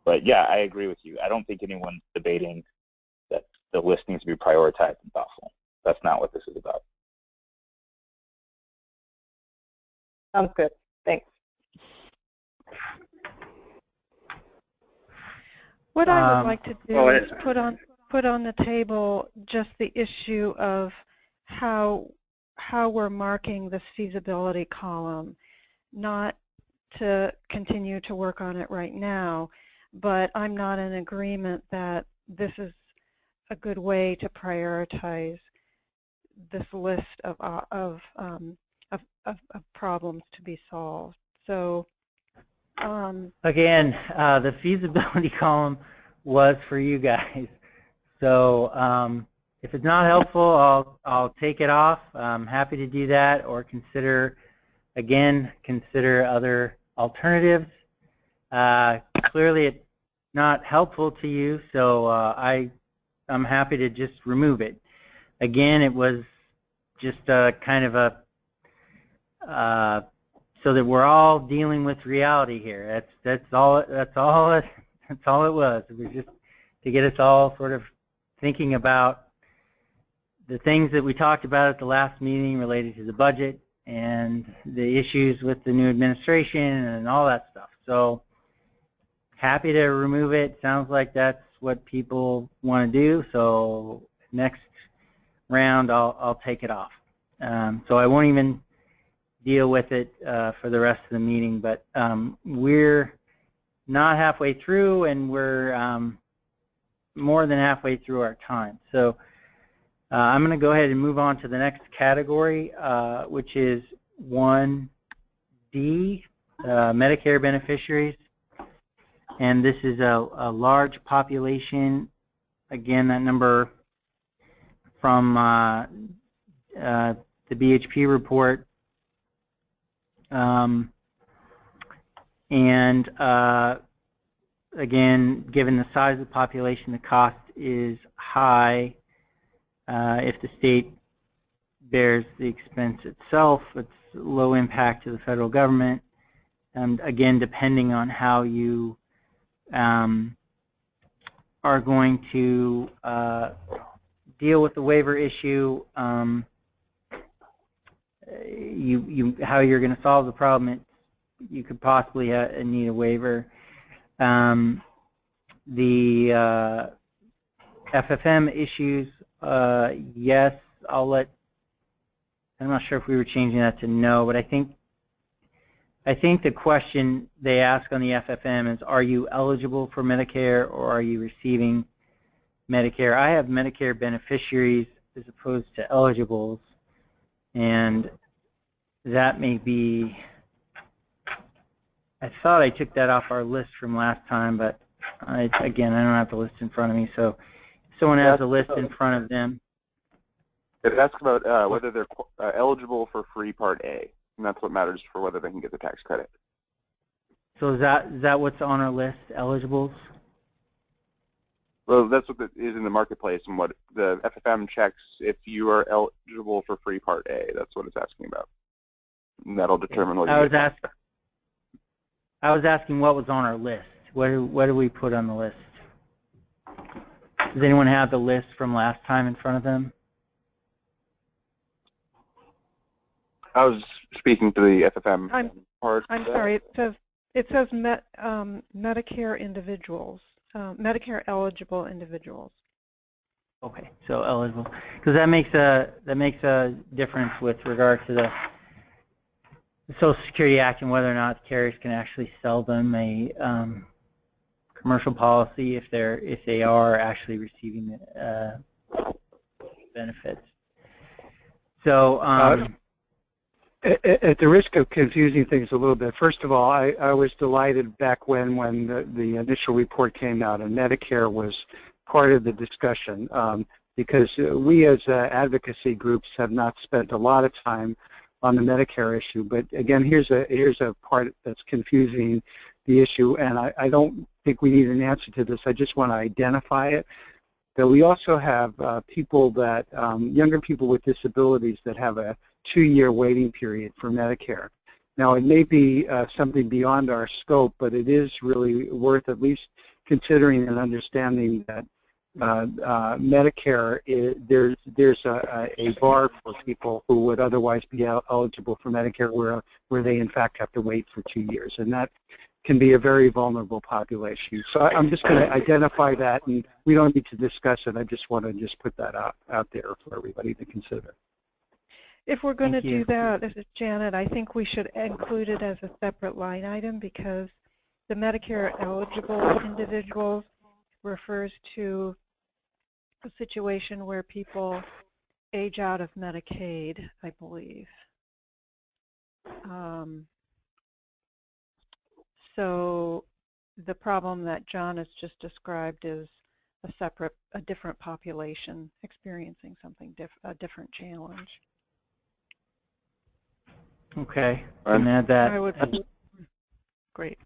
But yeah, I agree with you. I don't think anyone's debating that the list needs to be prioritized and thoughtful. That's not what this is about. Sounds good. Thanks. What I would like to do is put on the table just the issue of how we're marking this feasibility column, not to continue to work on it right now, but I'm not in agreement that this is a good way to prioritize this list of problems to be solved. So again, the feasibility column was for you guys. So if it's not helpful, I'll take it off. I'm happy to do that, or consider other alternatives. Clearly it's not helpful to you, so I'm happy to just remove it. Again, it was just kind of a so that we're all dealing with reality here. That's all it was. It was just to get us all sort of thinking about the things that we talked about at the last meeting related to the budget and the issues with the new administration and all that stuff. So happy to remove it. Sounds like that's what people want to do. So next round, I'll take it off. So I won't even deal with it for the rest of the meeting. But we're not halfway through, and we're more than halfway through our time. So I'm going to go ahead and move on to the next category, which is 1D, Medicare beneficiaries. And this is a large population. Again, that number from the BHP report. Again, given the size of the population, the cost is high. If the state bears the expense itself, it's low impact to the federal government. And again, depending on how you are going to deal with the waiver issue, how you're going to solve the problem, you could possibly need a waiver. The FFM issues, yes, I'm not sure if we were changing that to no, but I think the question they ask on the FFM is, are you eligible for Medicare or are you receiving Medicare? I have Medicare beneficiaries as opposed to eligibles, and that may be, I thought I took that off our list from last time, but again, I don't have the list in front of me, so if someone has a list in front of them. It asks about whether they're eligible for free Part A, and that's what matters for whether they can get the tax credit. So is that what's on our list, eligibles? Well, that's what is in the marketplace, and what the FFM checks if you are eligible for free Part A. That's what it's asking about. And that'll determine what you get. I was asking what was on our list. What do we put on the list? Does anyone have the list from last time in front of them? I was speaking to the FFM part. I'm sorry. It says Medicare individuals, Medicare eligible individuals. Okay, so eligible, because that makes a difference with regard to the Social Security Act and whether or not carriers can actually sell them a commercial policy if they are actually receiving benefits. So at the risk of confusing things a little bit, first of all, I was delighted back when the initial report came out and Medicare was part of the discussion, because we as advocacy groups have not spent a lot of time on the Medicare issue. But again, here's a part that's confusing the issue, and I don't think we need an answer to this. I just want to identify it. That we also have people that, younger people with disabilities that have a 2-year waiting period for Medicare. Now, it may be something beyond our scope, but it is really worth at least considering and understanding that Medicare, there's a bar for people who would otherwise be eligible for Medicare where they in fact have to wait for 2 years, and that can be a very vulnerable population. So I'm just going to identify that, and we don't need to discuss it. I just want to put that out there for everybody to consider. If we're going to do that, this is Janet, I think we should include it as a separate line item, because the Medicare eligible individuals refers to a situation where people age out of Medicaid, I believe. So the problem that John has just described is a different population experiencing something a different challenge. Okay, and add that. Great.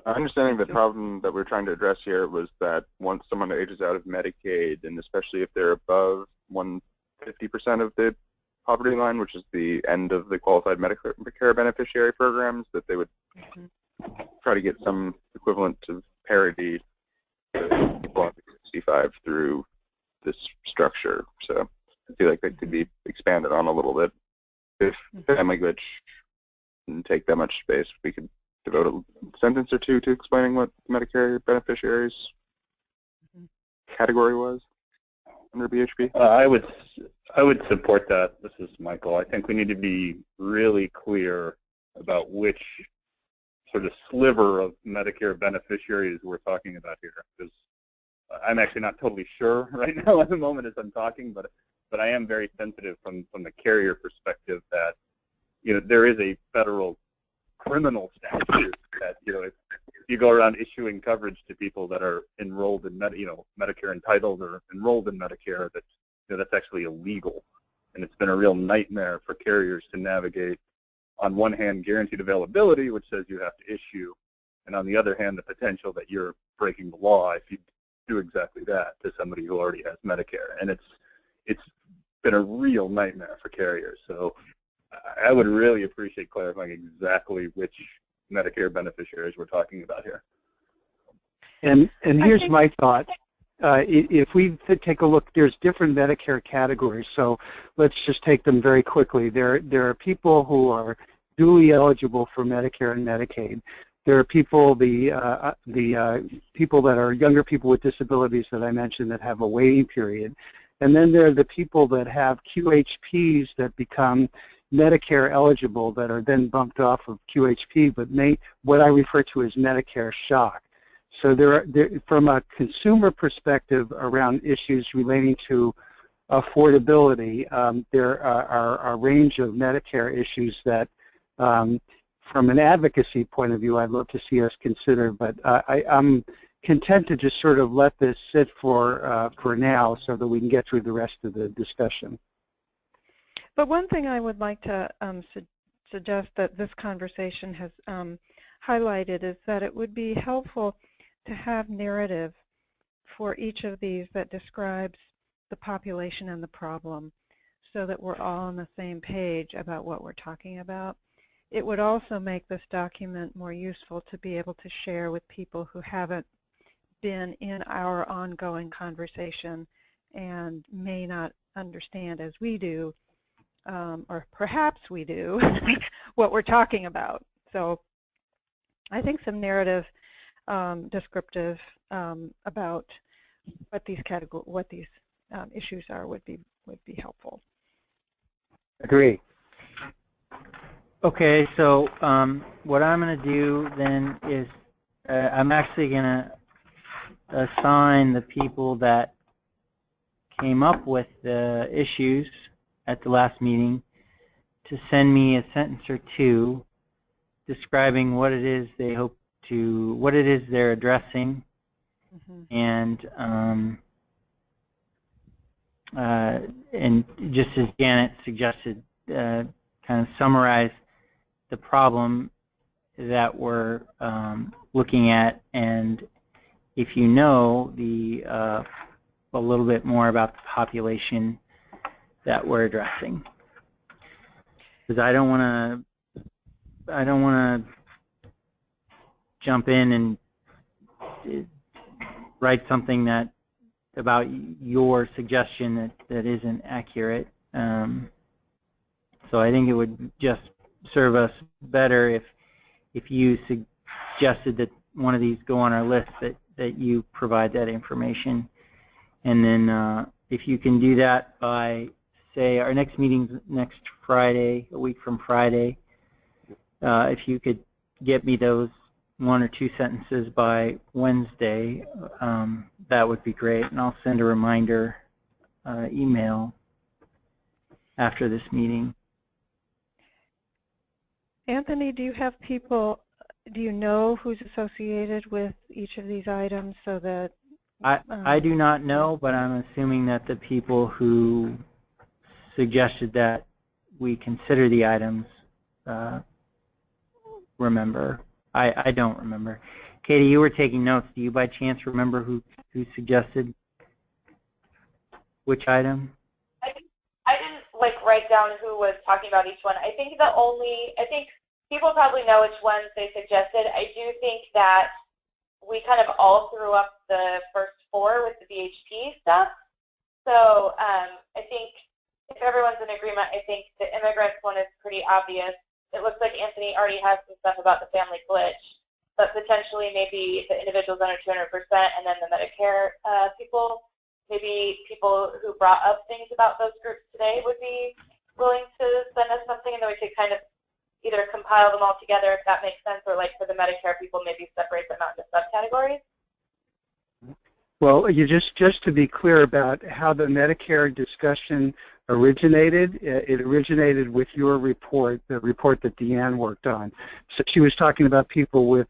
Our understanding the problem that we're trying to address here was that once someone ages out of Medicaid, and especially if they're above 150% of the poverty line, which is the end of the qualified Medicare beneficiary programs, that they would try to get some equivalent to parity to people under 65 through this structure. So I feel like that could be expanded on a little bit. If family glitch didn't take that much space, we could devote a sentence or two to explaining what Medicare beneficiaries category was under BHP. I would support that. This is Michael. I think we need to be really clear about which sort of sliver of Medicare beneficiaries we're talking about here, because I'm actually not totally sure right now at the moment as I'm talking, but I am very sensitive from the carrier perspective that, you know, there is a federal criminal statute that, you know, if you go around issuing coverage to people that are enrolled in Medicare entitled or enrolled in Medicare, that, you know, that's actually illegal, and it's been a real nightmare for carriers to navigate. On one hand, guaranteed availability, which says you have to issue, and on the other hand, the potential that you're breaking the law if you do exactly that to somebody who already has Medicare, and it's been a real nightmare for carriers. So I would really appreciate clarifying exactly which Medicare beneficiaries we're talking about here. And here's my thought. If we take a look, there's different Medicare categories, so let's just take them very quickly. There are people who are duly eligible for Medicare and Medicaid. There are people, the people that are younger people with disabilities that I mentioned that have a waiting period. And then there are the people that have QHPs that become Medicare eligible that are then bumped off of QHP, but what I refer to as Medicare shock. So from a consumer perspective around issues relating to affordability, there are a range of Medicare issues that, from an advocacy point of view, I'd love to see us consider, but I'm content to just sort of let this sit for now so that we can get through the rest of the discussion. But one thing I would like to suggest that this conversation has highlighted is that it would be helpful to have narrative for each of these that describes the population and the problem so that we're all on the same page about what we're talking about. It would also make this document more useful to be able to share with people who haven't been in our ongoing conversation and may not understand as we do, or perhaps we do, what we're talking about. So I think some narrative descriptive about what these issues are would be helpful. Agree. Okay, so what I'm going to do then is I'm actually going to assign the people that came up with the issues at the last meeting to send me a sentence or two describing what it is they hope to, what it is they're addressing, and just as Janet suggested, kind of summarize the problem that we're looking at, and if you know a little bit more about the population that we're addressing, because I don't want to jump in and write something about your suggestion that isn't accurate. So I think it would just serve us better if you suggested that one of these go on our list, that you provide that information. And then if you can do that by, say, our next meeting's next Friday, a week from Friday, if you could get me those 1 or 2 sentences by Wednesday, that would be great. And I'll send a reminder email after this meeting. Anthony, do you have people, do you know who's associated with each of these items so that... I do not know, but I'm assuming that the people who suggested that we consider the items remember. I don't remember. Katie, you were taking notes. Do you by chance remember who suggested which item? I didn't write down who was talking about each one. I think people probably know which ones they suggested. I do think that we kind of all threw up the first 4 with the BHP stuff. So I think if everyone's in agreement, I think the immigrants one is pretty obvious. It looks like Anthony already has some stuff about the family glitch, but potentially maybe the individuals under 200% and then the Medicare people, maybe people who brought up things about those groups today would be willing to send us something, and then we could kind of either compile them all together if that makes sense, or for the Medicare people maybe separate them out into subcategories. Well, just to be clear about how the Medicare discussion originated, it originated with your report, the report that Deanne worked on. So she was talking about people with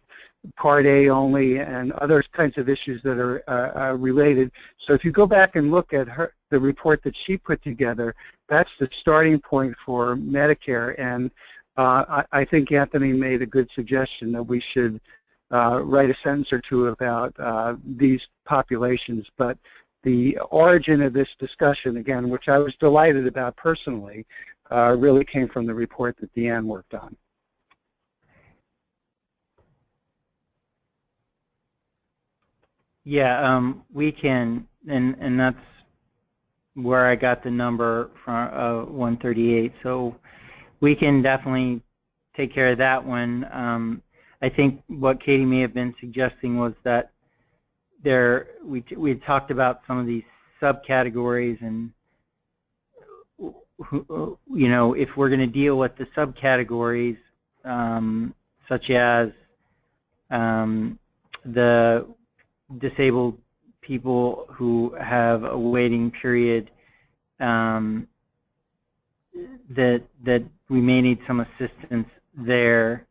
Part A only and other kinds of issues that are related. So if you go back and look at the report that she put together, that's the starting point for Medicare. And I think Anthony made a good suggestion that we should write a sentence or two about these populations. But the origin of this discussion, again, which I was delighted about personally, really came from the report that Deanne worked on. Yeah, we can, and that's where I got the number from 138. So we can definitely take care of that one. I think what Katie may have been suggesting was that we had talked about some of these subcategories, and if we're going to deal with the subcategories, such as the disabled people who have a waiting period, that we may need some assistance there,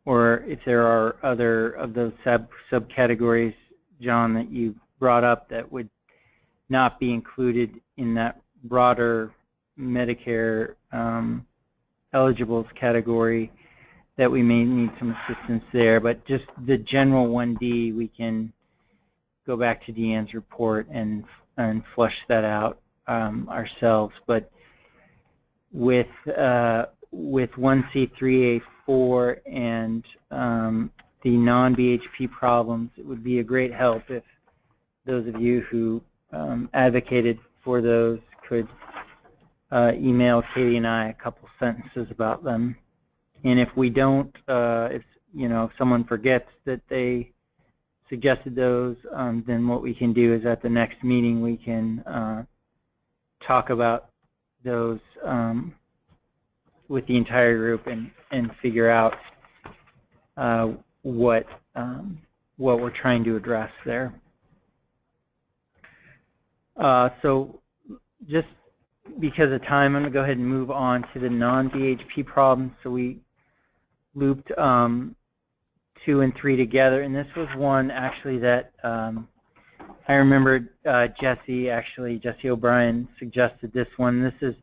or if there are other of those subcategories, John, that you brought up that would not be included in that broader Medicare eligibles category, that we may need some assistance there. But just the general 1D, we can go back to Deanne's report and flush that out ourselves. But with 1C3A4 and the non-BHP problems, it would be a great help if those of you who advocated for those could email Katie and I a couple sentences about them. And if we don't, if someone forgets that they suggested those, then what we can do is at the next meeting we can talk about those with the entire group and figure out what we're trying to address there. So just because of time, I'm going to go ahead and move on to the non-BHP problems. So we looped 2 and 3 together, and this was one actually that I remember Jesse O'Brien suggested this one. This is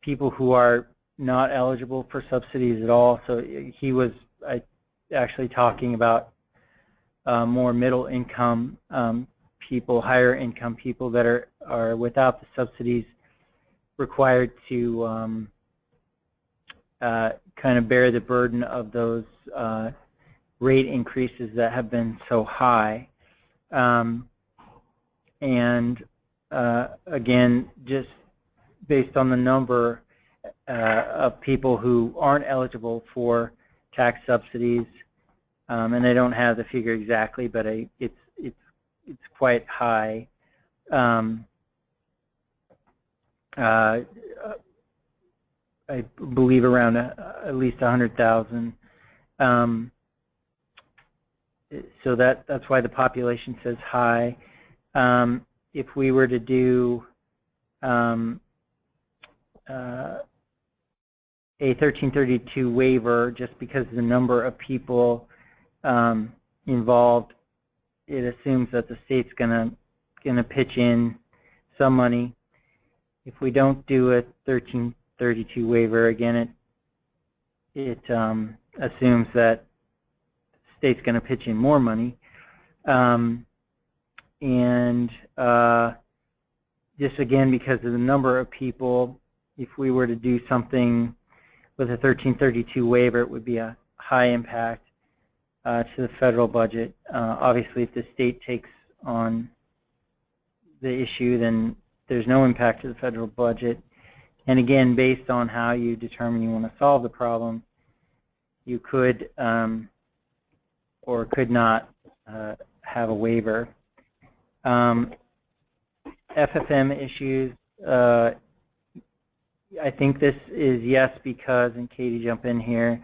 people who are not eligible for subsidies at all. So he was actually talking about more middle income people, higher income people that are without the subsidies, required to kind of bear the burden of those rate increases that have been so high. And again, just based on the number of people who aren't eligible for tax subsidies, and I don't have the figure exactly, but it's quite high. I believe around at least 100,000. So that's why the population says high. If we were to do a 1332 waiver, just because of the number of people involved, it assumes that the state's gonna pitch in some money. If we don't do a 1332 waiver, again, it assumes that the state's going to pitch in more money. And just again, because of the number of people, if we were to do something with a 1332 waiver, it would be a high impact to the federal budget. Obviously, if the state takes on the issue, then there's no impact to the federal budget. And again, based on how you determine you want to solve the problem, you could or could not have a waiver. FFM issues, I think this is yes because, and Katie jump in here,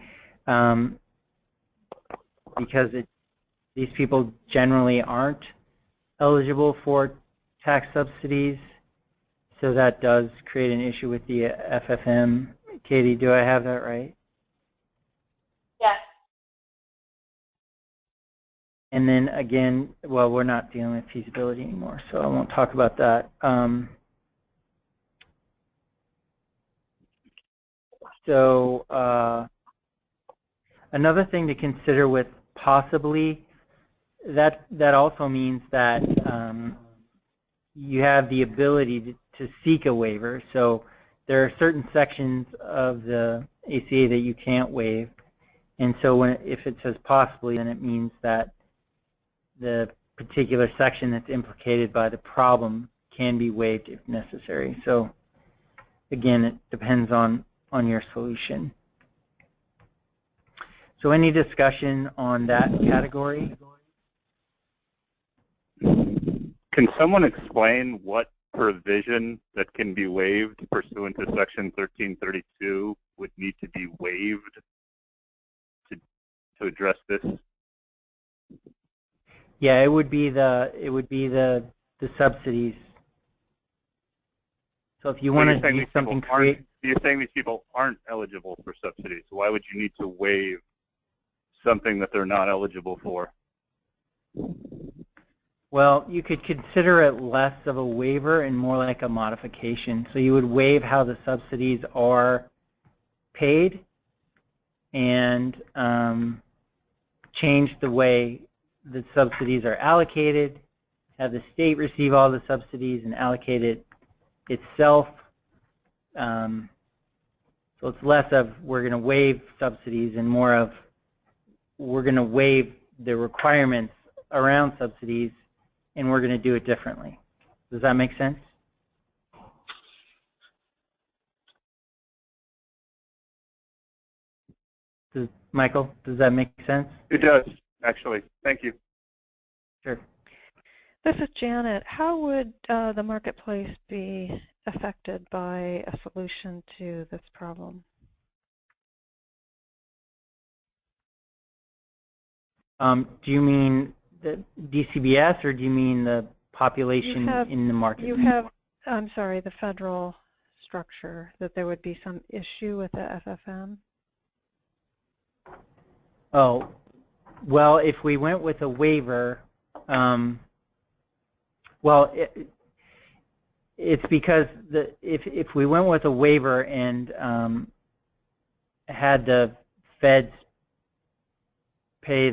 because these people generally aren't eligible for tax subsidies, so that does create an issue with the FFM. Katie, do I have that right? Yes. And then again, well, we're not dealing with feasibility anymore, so I won't talk about that. Another thing to consider with possibly, that also means that you have the ability to seek a waiver. So there are certain sections of the ACA that you can't waive, and so if it says possibly, then it means that the particular section that's implicated by the problem can be waived if necessary. So again, it depends on your solution. So any discussion on that category? Can someone explain what provision that can be waived pursuant to Section 1332 would need to be waived to address this? Yeah, it would be the subsidies. So if you want to do something, you're saying these people aren't eligible for subsidies. So why would you need to waive something that they're not eligible for? Well, you could consider it less of a waiver and more like a modification. So you would waive how the subsidies are paid and change the way the subsidies are allocated, have the state receive all the subsidies and allocate it itself. So it's less of we're going to waive subsidies and more of we're going to waive the requirements around subsidies and we're going to do it differently. Does that make sense? Michael, does that make sense? It does, actually. Thank you. Sure. This is Janet. How would the marketplace be affected by a solution to this problem? Do you mean the DCBS or do you mean the population in the market? You have, I'm sorry, the federal structure, that there would be some issue with the FFM? Oh, well, if we went with a waiver, well, it's because if we went with a waiver and had the feds pay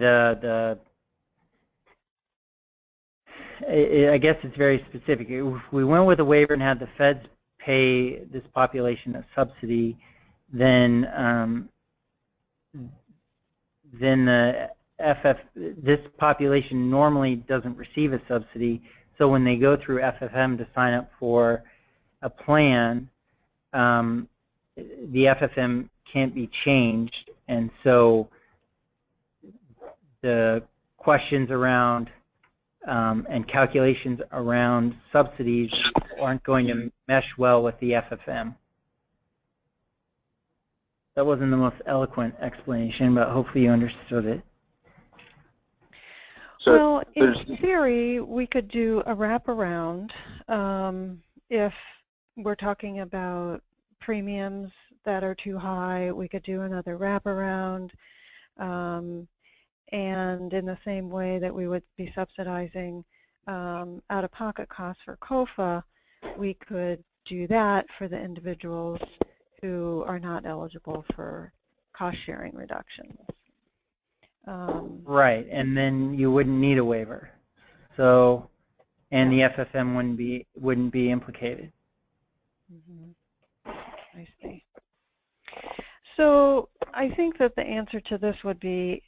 I guess it's very specific. If we went with a waiver and had the feds pay this population a subsidy, then this population normally doesn't receive a subsidy. So when they go through FFM to sign up for a plan, the FFM can't be changed, and so the questions around and calculations around subsidies aren't going to mesh well with the FFM. That wasn't the most eloquent explanation, but hopefully you understood it. So well, in theory, we could do a wraparound if we're talking about premiums that are too high. We could do another wraparound, and in the same way that we would be subsidizing out-of-pocket costs for COFA, we could do that for the individuals who are not eligible for cost-sharing reductions. Right, and then you wouldn't need a waiver. So, and the FFM wouldn't be implicated. Mm-hmm. I see. So I think that the answer to this would be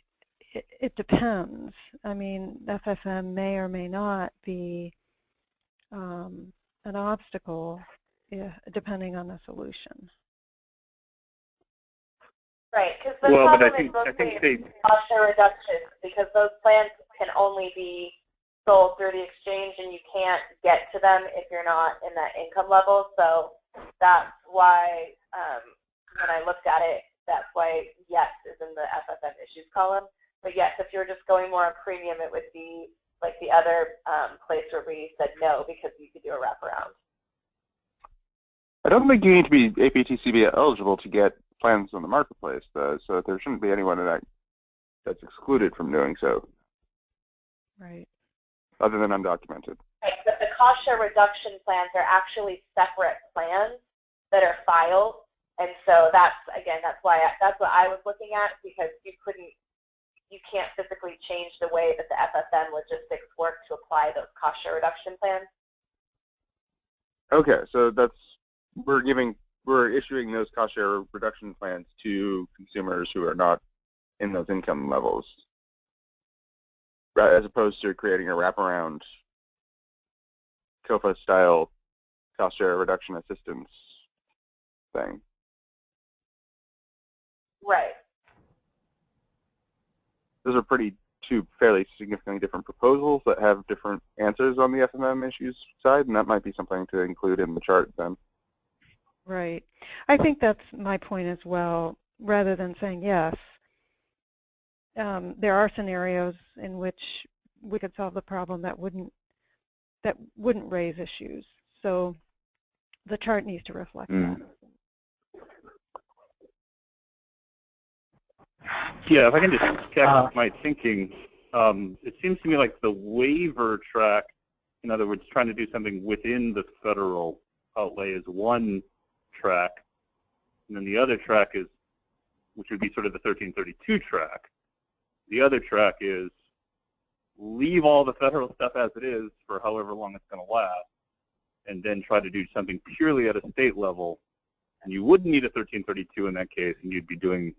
it depends. I mean, FFM may or may not be an obstacle depending on the solution. Right, because the problem is mostly cost share reduction, because those plans can only be sold through the exchange and you can't get to them if you're not in that income level. So that's why when I looked at it, that's why yes is in the FFM issues column. But yes, if you're just going more on premium, it would be like the other place where we said no because you could do a wraparound. I don't think you need to be APTCB eligible to get plans on the marketplace, though, so there shouldn't be anyone that's excluded from doing so. Right. Other than undocumented. Right, but the cost share reduction plans are actually separate plans that are filed, and so that's what I was looking at, because you can't physically change the way that the FFM logistics work to apply those cost share reduction plans. Okay, so we're issuing those cost share reduction plans to consumers who are not in those income levels, as opposed to creating a wraparound COFA-style cost share reduction assistance thing. Right. Those are two fairly significantly different proposals that have different answers on the FMM issues side, and that might be something to include in the chart then. Right. I think that's my point as well. Rather than saying yes, there are scenarios in which we could solve the problem that wouldn't raise issues. So the chart needs to reflect that. Yeah, if I can just check my thinking, it seems to me like the waiver track, in other words, trying to do something within the federal outlay, is one track, and then the other track is, which would be sort of the 1332 track. The other track is leave all the federal stuff as it is for however long it's going to last, and then try to do something purely at a state level, and you wouldn't need a 1332 in that case, and you'd be doing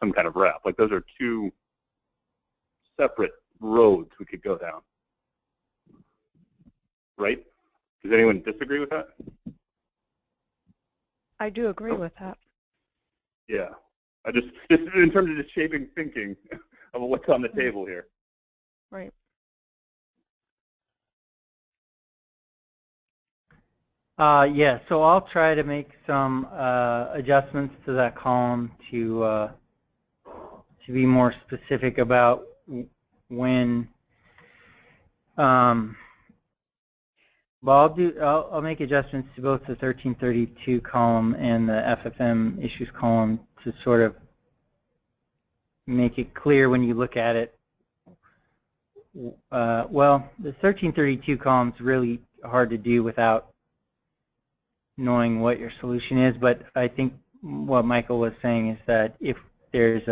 some kind of wrap. Like, those are two separate roads we could go down. Right? Does anyone disagree with that? I do agree with that. Yeah. I just in terms of just shaping thinking of what's on the table here. Right. Yeah, so I'll try to make some adjustments to that column to be more specific about when. Well, I'll make adjustments to both the 1332 column and the FFM issues column to sort of make it clear when you look at it. Well, the 1332 column is really hard to do without knowing what your solution is, but I think what Michael was saying is that if there's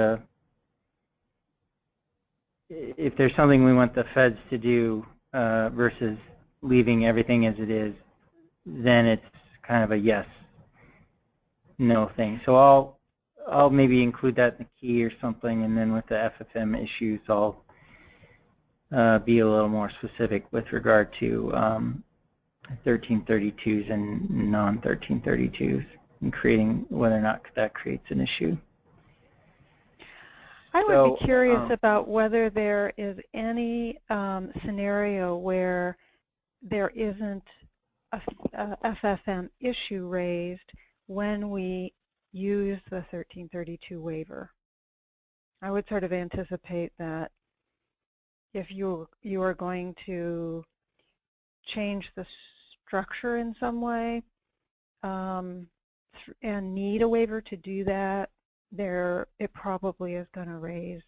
something we want the feds to do versus leaving everything as it is, then it's kind of a yes, no thing. So I'll maybe include that in the key or something, and then with the FFM issues, I'll be a little more specific with regard to 1332s and non-1332s, and creating whether or not that creates an issue. I would be curious about whether there is any scenario where there isn't a FFM issue raised when we use the 1332 waiver. I would sort of anticipate that if you are going to change the structure in some way and need a waiver to do that, it probably is going to raise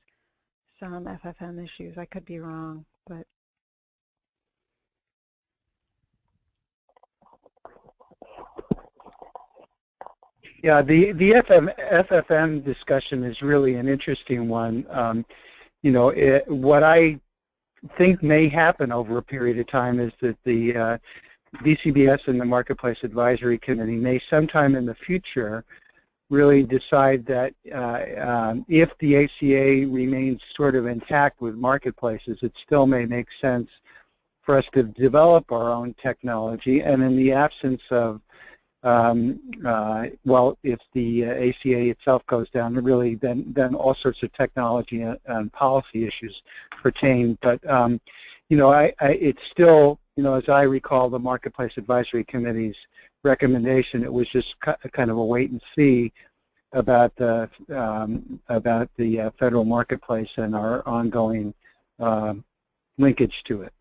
some FFM issues. I could be wrong, but yeah, the FFM discussion is really an interesting one. You know, what I think may happen over a period of time is that the DCBS and the Marketplace Advisory Committee may sometime in the future really decide that if the ACA remains sort of intact with marketplaces, it still may make sense for us to develop our own technology, and in the absence of well, if the ACA itself goes down, really then all sorts of technology and policy issues pertain. But you know, it's still, you know, as I recall the Marketplace Advisory Committee's recommendation, it was just kind of a wait and see about the federal marketplace and our ongoing linkage to it.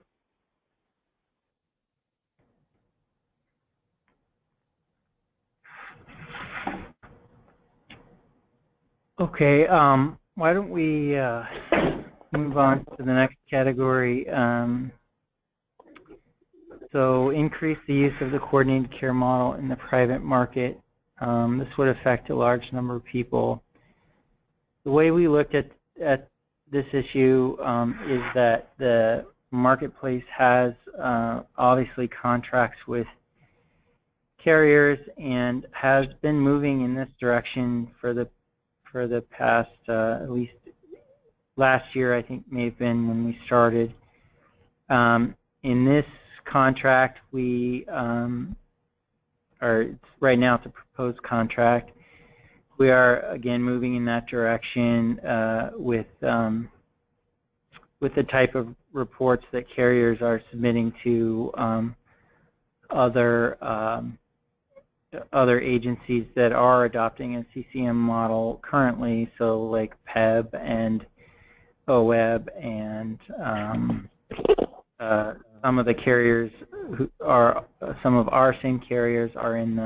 Okay, why don't we move on to the next category. So increase the use of the coordinated care model in the private market. This would affect a large number of people. The way we looked at this issue is that the marketplace has obviously contracts with carriers and has been moving in this direction for the past, at least last year, I think may have been when we started. In this contract, we right now it's a proposed contract. We are again moving in that direction with the type of reports that carriers are submitting to other agencies that are adopting a CCM model currently, so like PEB and OEB and some of the carriers who are, some of our same carriers are in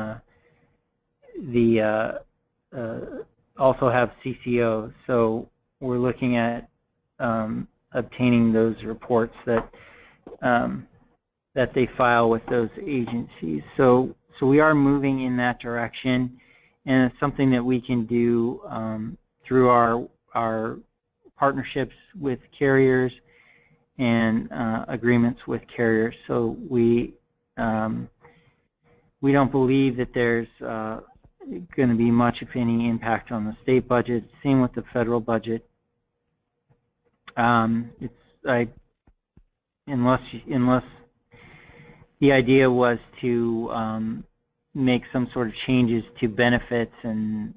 also have CCO. So we're looking at obtaining those reports that that they file with those agencies. So we are moving in that direction, and it's something that we can do through our partnerships with carriers and agreements with carriers. So we don't believe that there's going to be much, if any, impact on the state budget. Same with the federal budget. Unless the idea was to make some sort of changes to benefits and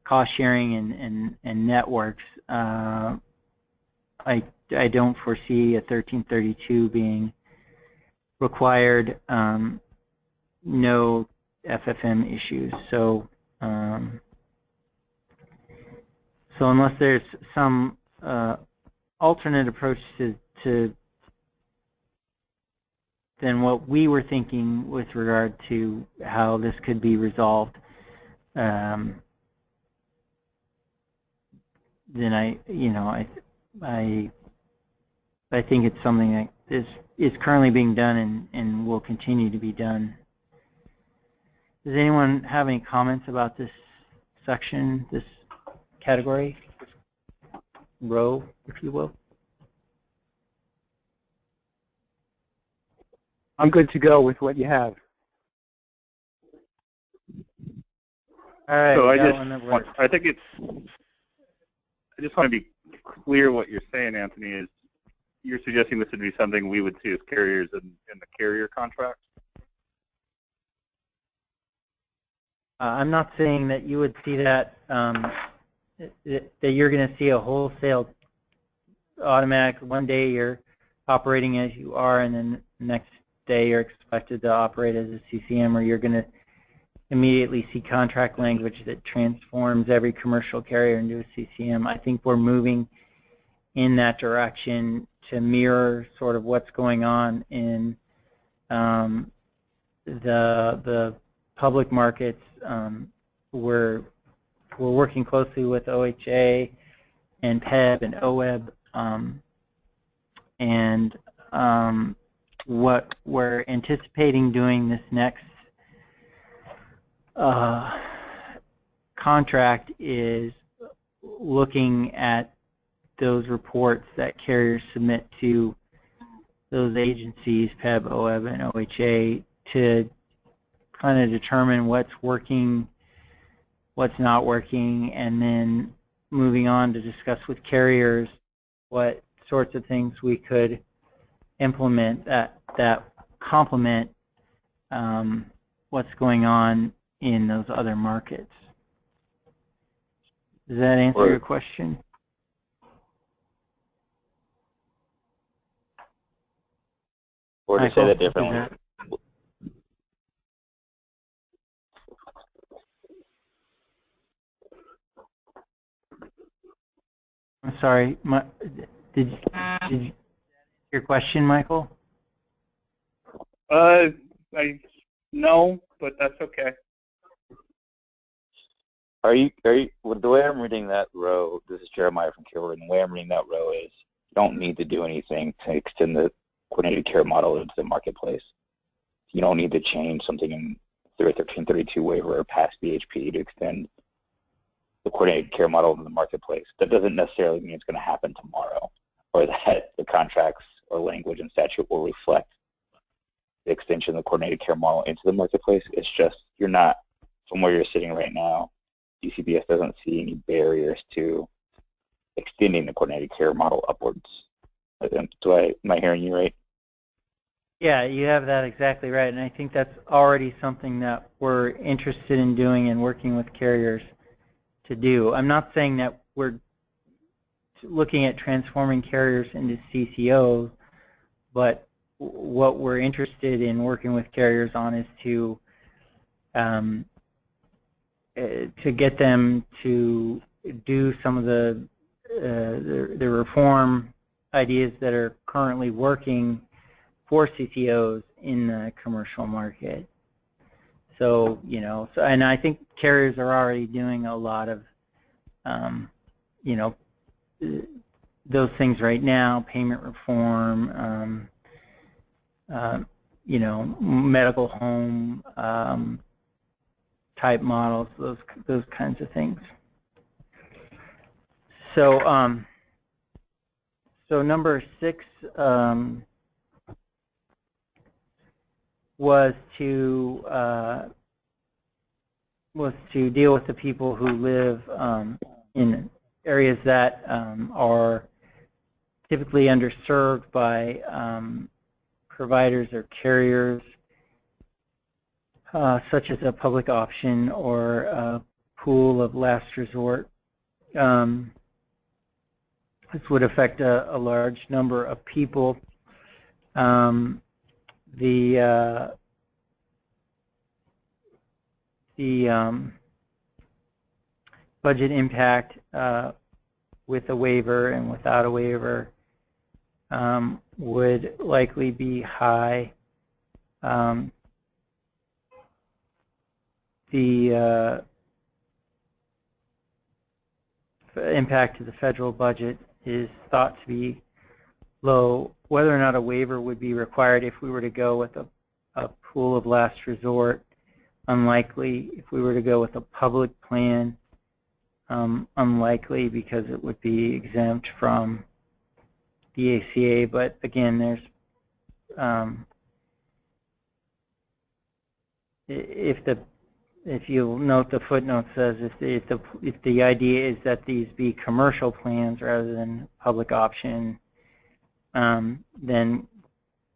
cost sharing and networks. I don't foresee a 1332 being required. No FFM issues. So unless there's some alternate approach to than what we were thinking with regard to how this could be resolved, then I think it's something that is currently being done and will continue to be done. Does anyone have any comments about this section, this category, row, if you will? I'm good to go with what you have. All right. So I just want to be clear what you're saying, Anthony, is you're suggesting this would be something we would see as carriers in the carrier contract? I'm not saying that you would see that, that you're going to see a wholesale automatic, one day you're operating as you are and then the next day you're expected to operate as a CCM, or you're going to immediately see contract language that transforms every commercial carrier into a CCM. I think we're moving in that direction to mirror sort of what's going on in the public markets. We're working closely with OHA and PEB and OWEB, and what we're anticipating doing this next contract is looking at those reports that carriers submit to those agencies, PEB, OWEB, and OHA, to kind of determine what's working, what's not working, and then moving on to discuss with carriers what sorts of things we could implement that complement what's going on in those other markets. Does that answer your question? Or to say that differently. I'm sorry. Did you your question, Michael? No, but that's okay. Are you, well, the way I'm reading that row, this is Jeremiah from Care, and the way I'm reading that row is you don't need to do anything to extend the coordinated care model into the marketplace. You don't need to change something in the 1332 waiver or past BHP to extend the coordinated care model into the marketplace. That doesn't necessarily mean it's going to happen tomorrow, or that the contracts or language and statute will reflect the extension of the coordinated care model into the marketplace. It's just you're not, from where you're sitting right now, DCBS doesn't see any barriers to extending the coordinated care model upwards. Am I hearing you right? Yeah, you have that exactly right, and I think that's already something that we're interested in doing and working with carriers to do. I'm not saying that we're looking at transforming carriers into CCOs, but what we're interested in working with carriers on is to get them to do some of the reform ideas that are currently working for CCOs in the commercial market. So, you know, and I think carriers are already doing a lot of, you know, those things right now, payment reform, you know, medical home type models, those kinds of things. So, So number 6 was to deal with the people who live in areas that are typically underserved by providers or carriers, such as a public option or a pool of last resort. This would affect a large number of people. The budget impact with a waiver and without a waiver would likely be high. The impact to the federal budget is thought to be low. Whether or not a waiver would be required if we were to go with a pool of last resort, unlikely. If we were to go with a public plan, unlikely, because it would be exempt from the ACA. But again, there's if you'll note, the footnote says if the idea is that these be commercial plans rather than public option, then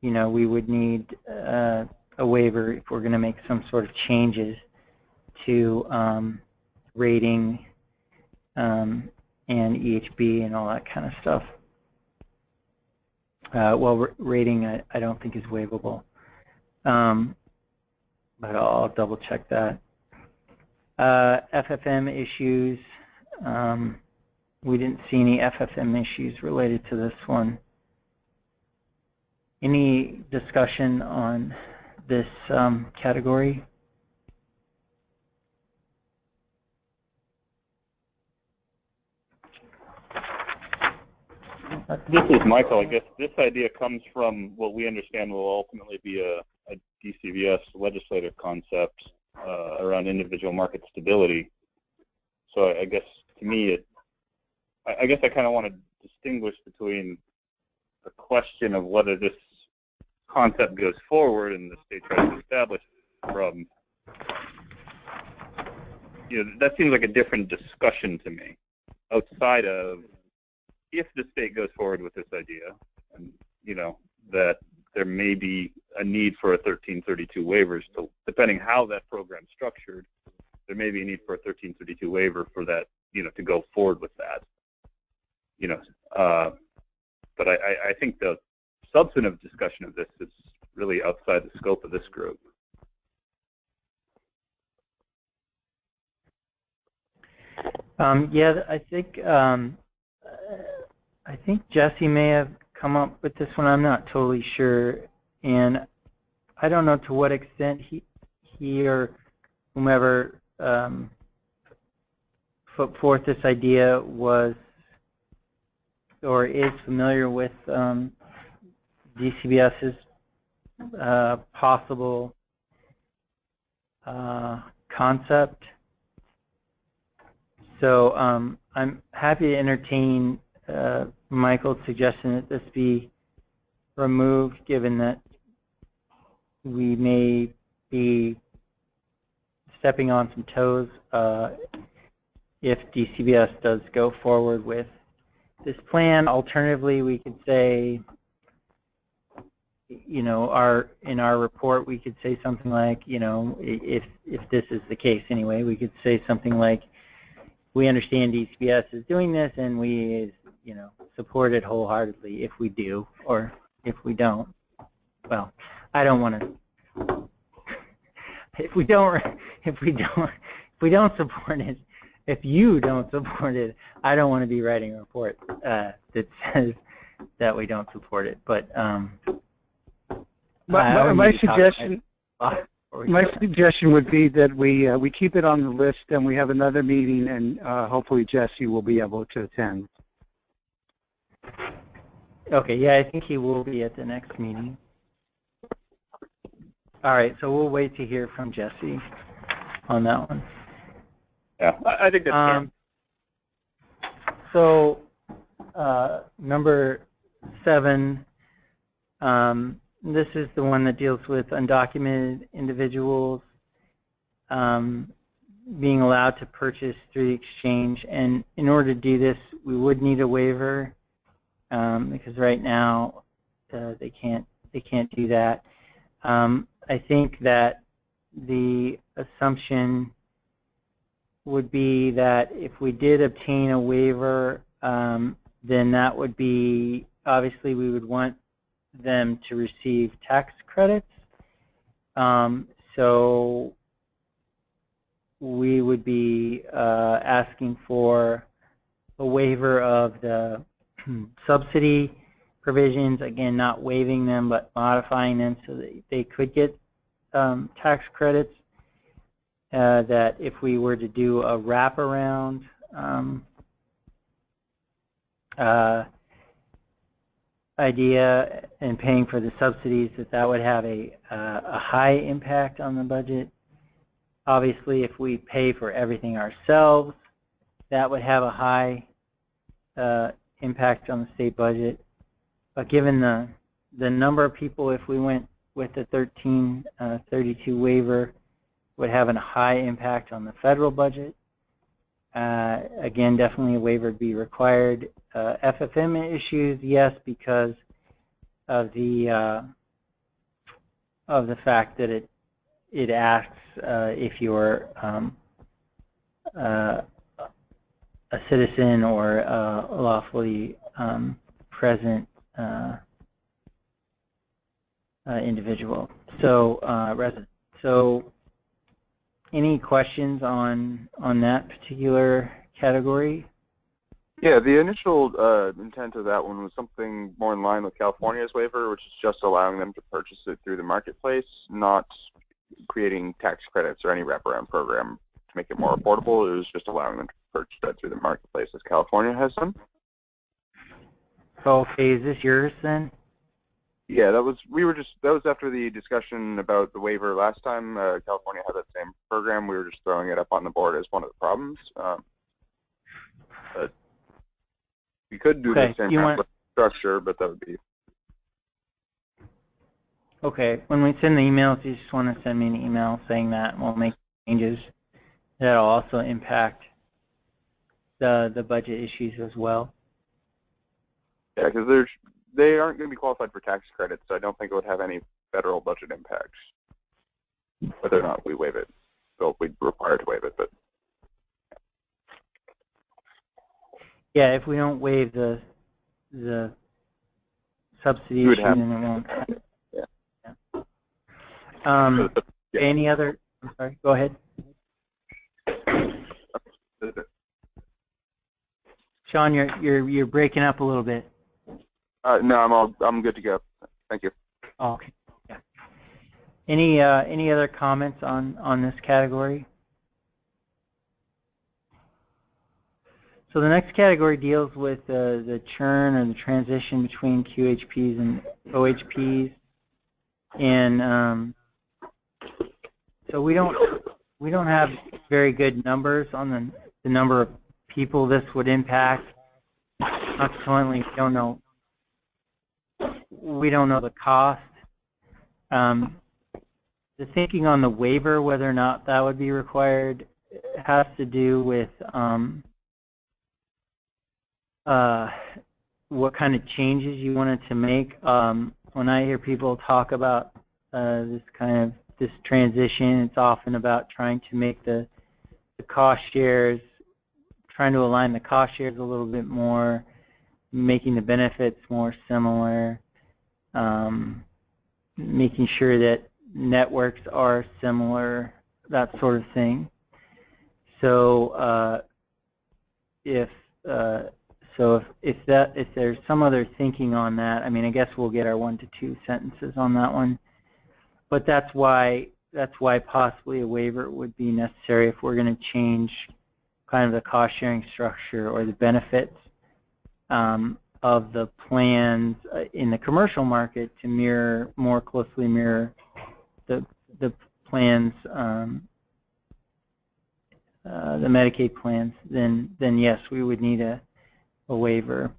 we would need a waiver if we're going to make some sort of changes to rating and EHB and all that kind of stuff. Well, rating I don't think is waivable, but I'll double check that. FFM issues, we didn't see any FFM issues related to this one. Any discussion on this category? This is Michael. I guess this idea comes from what we understand will ultimately be a DCBS legislative concept around individual market stability. So I guess to me, I guess I kind of want to distinguish between the question of whether this concept goes forward and the state tries to establish from, that seems like a different discussion to me, outside of if the state goes forward with this idea, and that there may be a need for a 1332 waivers, depending how that program's structured, there may be a need for a 1332 waiver for that, to go forward with that. But I think the substantive discussion of this is really outside the scope of this group. Yeah, I think Jesse may have come up with this one. I'm not totally sure, and I don't know to what extent he or whomever put forth this idea was or is familiar with DCBS's possible concept. So I'm happy to entertain Michael's suggestion that this be removed, given that we may be stepping on some toes if DCBS does go forward with this plan. Alternatively, we could say, in our report, we could say something like, if this is the case anyway, we could say something like, we understand DCBS is doing this, and we, support it wholeheartedly if we do, or if we don't. Well, I don't want to. If we don't support it, if you don't support it, I don't want to be writing a report that says that we don't support it. But my suggestion would be that we keep it on the list, and we have another meeting, and hopefully Jesse will be able to attend. Okay, yeah, I think he will be at the next meeting. All right, so we'll wait to hear from Jesse on that one. Yeah, I think that's fair. So number 7, this is the one that deals with undocumented individuals being allowed to purchase through the exchange. And in order to do this, we would need a waiver because right now they can't do that. I think that the assumption would be that if we did obtain a waiver, then that would be, obviously we would want them to receive tax credits. So we would be asking for a waiver of the subsidy provisions, again, not waiving them, but modifying them so that they could get tax credits. That if we were to do a wraparound idea and paying for the subsidies, that would have a high impact on the budget. Obviously, if we pay for everything ourselves, that would have a high impact on the state budget. But given the number of people, if we went with the 1332 waiver, would have a high impact on the federal budget. Again, definitely a waiver would be required. FFM issues, yes, because of the fact that it asks if you're a citizen or a lawfully present individual, so resident. So, any questions on that particular category? Yeah, the initial intent of that one was something more in line with California's waiver, which is just allowing them to purchase it through the marketplace, not creating tax credits or any wraparound program to make it more affordable. It was just allowing them to purchase that through the marketplace, as California has done. Okay, is this yours then? Yeah, that was after the discussion about the waiver last time. California had that same program. We were just throwing it up on the board as one of the problems. But we could do the same kind of structure, but that would be. Okay, when we send the emails, you just want to send me an email saying that, and we'll make changes. That'll also impact the budget issues as well. Yeah, because they aren't going to be qualified for tax credits, so I don't think it would have any federal budget impacts, whether or not we waive it. So we'd be required to waive it, but. Yeah, if we don't waive the subsidy issue, then it won't. Yeah. Any other? I'm sorry. Go ahead. Sean, you're breaking up a little bit. No, I'm good to go. Thank you. Oh, okay. Yeah. Any other comments on this category? So the next category deals with the churn or the transition between QHPs and OHPs, and so we don't have very good numbers on the number of people this would impact. Consequently, we don't know the cost. The thinking on the waiver, whether or not that would be required, has to do with what kind of changes you wanted to make. When I hear people talk about this transition, it's often about trying to make the cost shares, trying to align the cost shares a little bit more, making the benefits more similar, making sure that networks are similar, that sort of thing. So if there's some other thinking on that, I mean, I guess we'll get our 1 to 2 sentences on that one. But that's why possibly a waiver would be necessary if we're going to change kind of the cost sharing structure or the benefits of the plans in the commercial market to more closely mirror the plans, the Medicaid plans, then yes, we would need a waiver.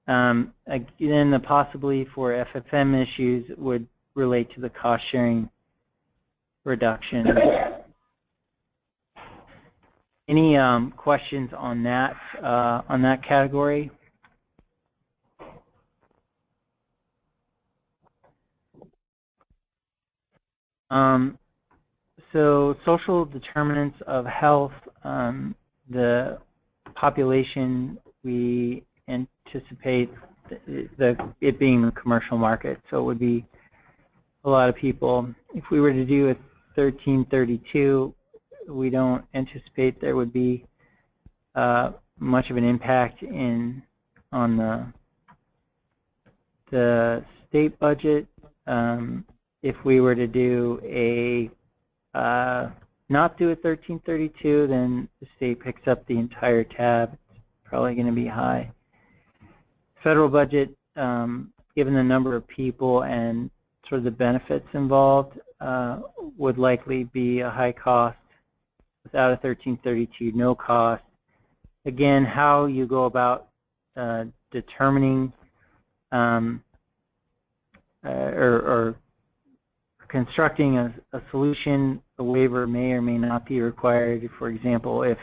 Again, possibly for FFM issues would relate to the cost sharing reduction. Any questions on that category? So social determinants of health, the population, we anticipate it being a commercial market, so it would be a lot of people. If we were to do a 1332, we don't anticipate there would be much of an impact on the state budget. If we were to do not do a 1332, then the state picks up the entire tab. It's probably going to be high. Federal budget, given the number of people and sort of the benefits involved, would likely be a high cost. Without a 1332, no cost. Again, how you go about determining or constructing a solution, a waiver may or may not be required. For example, if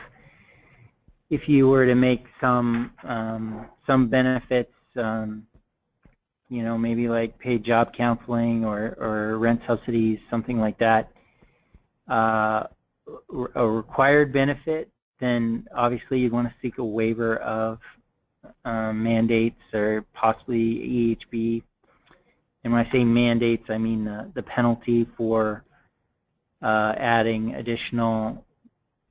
you were to make some benefits, you know, maybe like paid job counseling or rent subsidies, something like that, a required benefit, then obviously you'd want to seek a waiver of mandates or possibly EHB. And when I say mandates, I mean the penalty for adding additional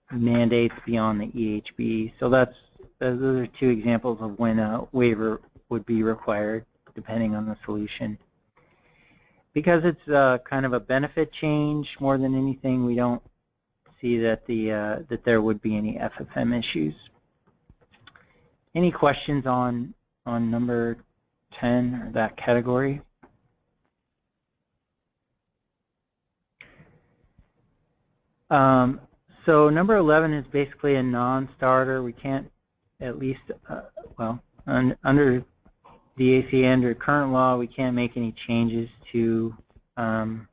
mandates beyond the EHB. So those are two examples of when a waiver would be required, depending on the solution. Because it's kind of a benefit change more than anything, we don't see that that there would be any FFM issues. Any questions on number 10 or that category? So number 11 is basically a non-starter. We can't, at least, under the ACA, under current law, we can't make any changes to the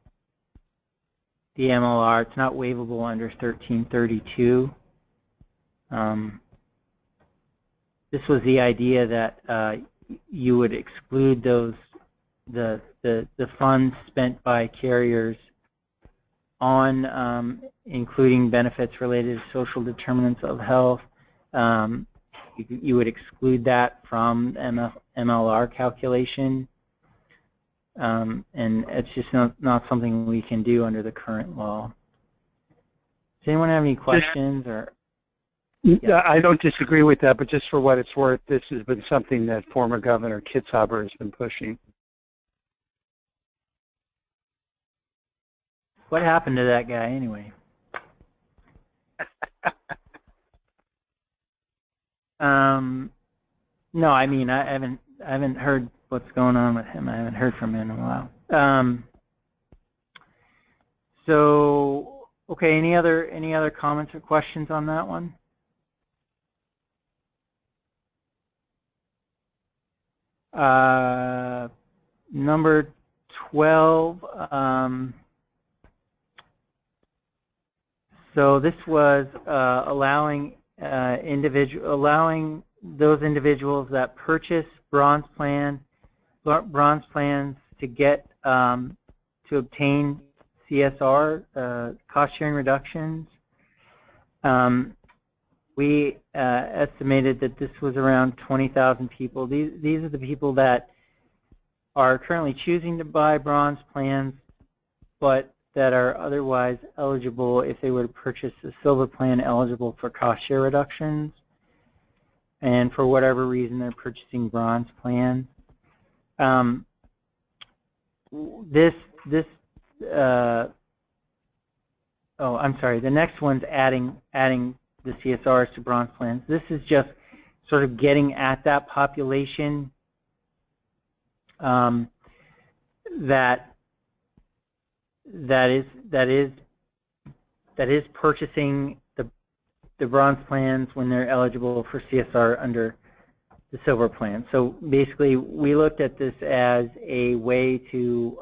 MLR. It's not waivable under 1332. This was the idea that you would exclude the funds spent by carriers on including benefits related to social determinants of health. You would exclude that from MLR calculation, and it's just not something we can do under the current law. Does anyone have any questions? Or yeah. I don't disagree with that, but just for what it's worth, this has been something that former Governor Kitzhaber has been pushing. What happened to that guy anyway? No, I mean I haven't heard what's going on with him. I haven't heard from him in a while. So okay, any other comments or questions on that one? Number 12. So this was allowing those individuals that purchase bronze plans to get to obtain CSR cost sharing reductions. We estimated that this was around 20,000 people. These are the people that are currently choosing to buy bronze plans, but that are otherwise eligible if they were to purchase a silver plan, eligible for cost share reductions, and for whatever reason they're purchasing bronze plans. Oh, I'm sorry. The next one's adding the CSRs to bronze plans. This is just sort of getting at that population that is purchasing the bronze plans when they're eligible for CSR under the silver plan. So basically, we looked at this as a way to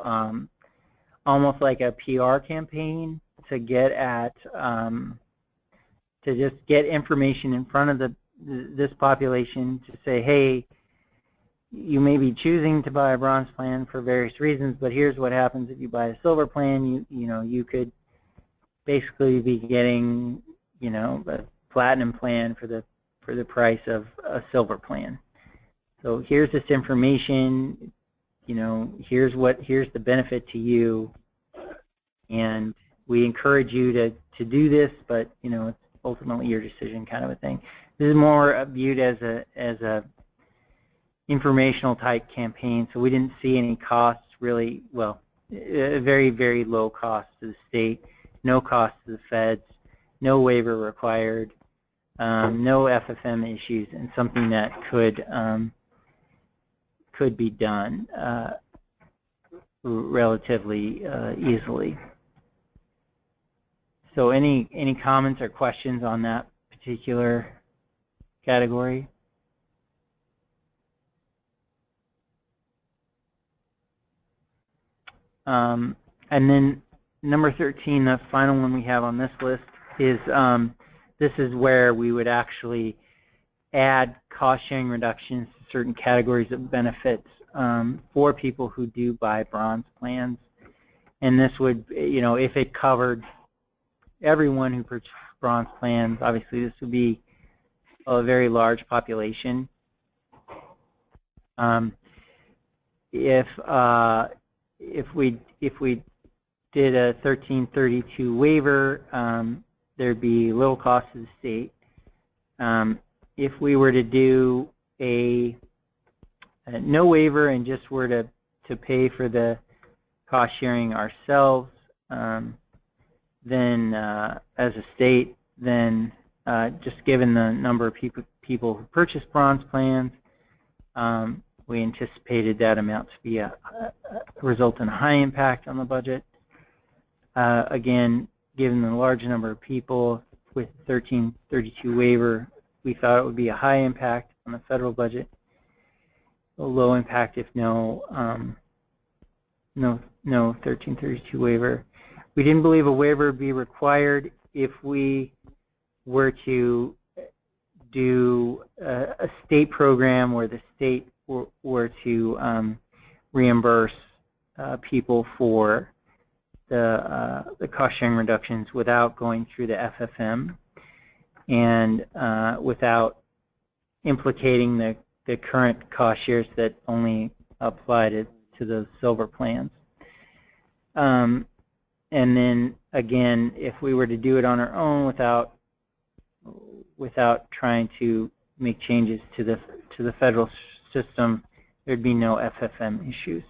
almost like a PR campaign to get at to just get information in front of this population to say, hey, you may be choosing to buy a bronze plan for various reasons, but here's what happens if you buy a silver plan. You could basically be getting, a platinum plan for the price of a silver plan. So here's this information, here's the benefit to you, and we encourage you to do this, but it's ultimately your decision, kind of a thing. This is more viewed as a informational type campaign, so we didn't see any costs really. Well, a very, very low cost to the state, no cost to the feds, no waiver required, no FFM issues, and something that could be done relatively easily. So any comments or questions on that particular category? And then number 13, the final one we have on this list, is this is where we would actually add cost-sharing reductions to certain categories of benefits for people who do buy bronze plans. And this would, if it covered everyone who purchased bronze plans, obviously this would be a very large population. If we did a 1332 waiver, there'd be little cost to the state. If we were to do a no waiver and just were to pay for the cost sharing ourselves, then as a state, then just given the number of people who purchase bronze plans, we anticipated that amount to be result in a high impact on the budget. Again, given the large number of people with 1332 waiver, we thought it would be a high impact on the federal budget, a low impact if no 1332 waiver. We didn't believe a waiver would be required if we were to do a state program where the state were to reimburse people for the cost-sharing reductions without going through the FFM and without implicating the current cost shares that only apply to those silver plans. And then again, if we were to do it on our own without trying to make changes to the federal system, there'd be no FFM issues.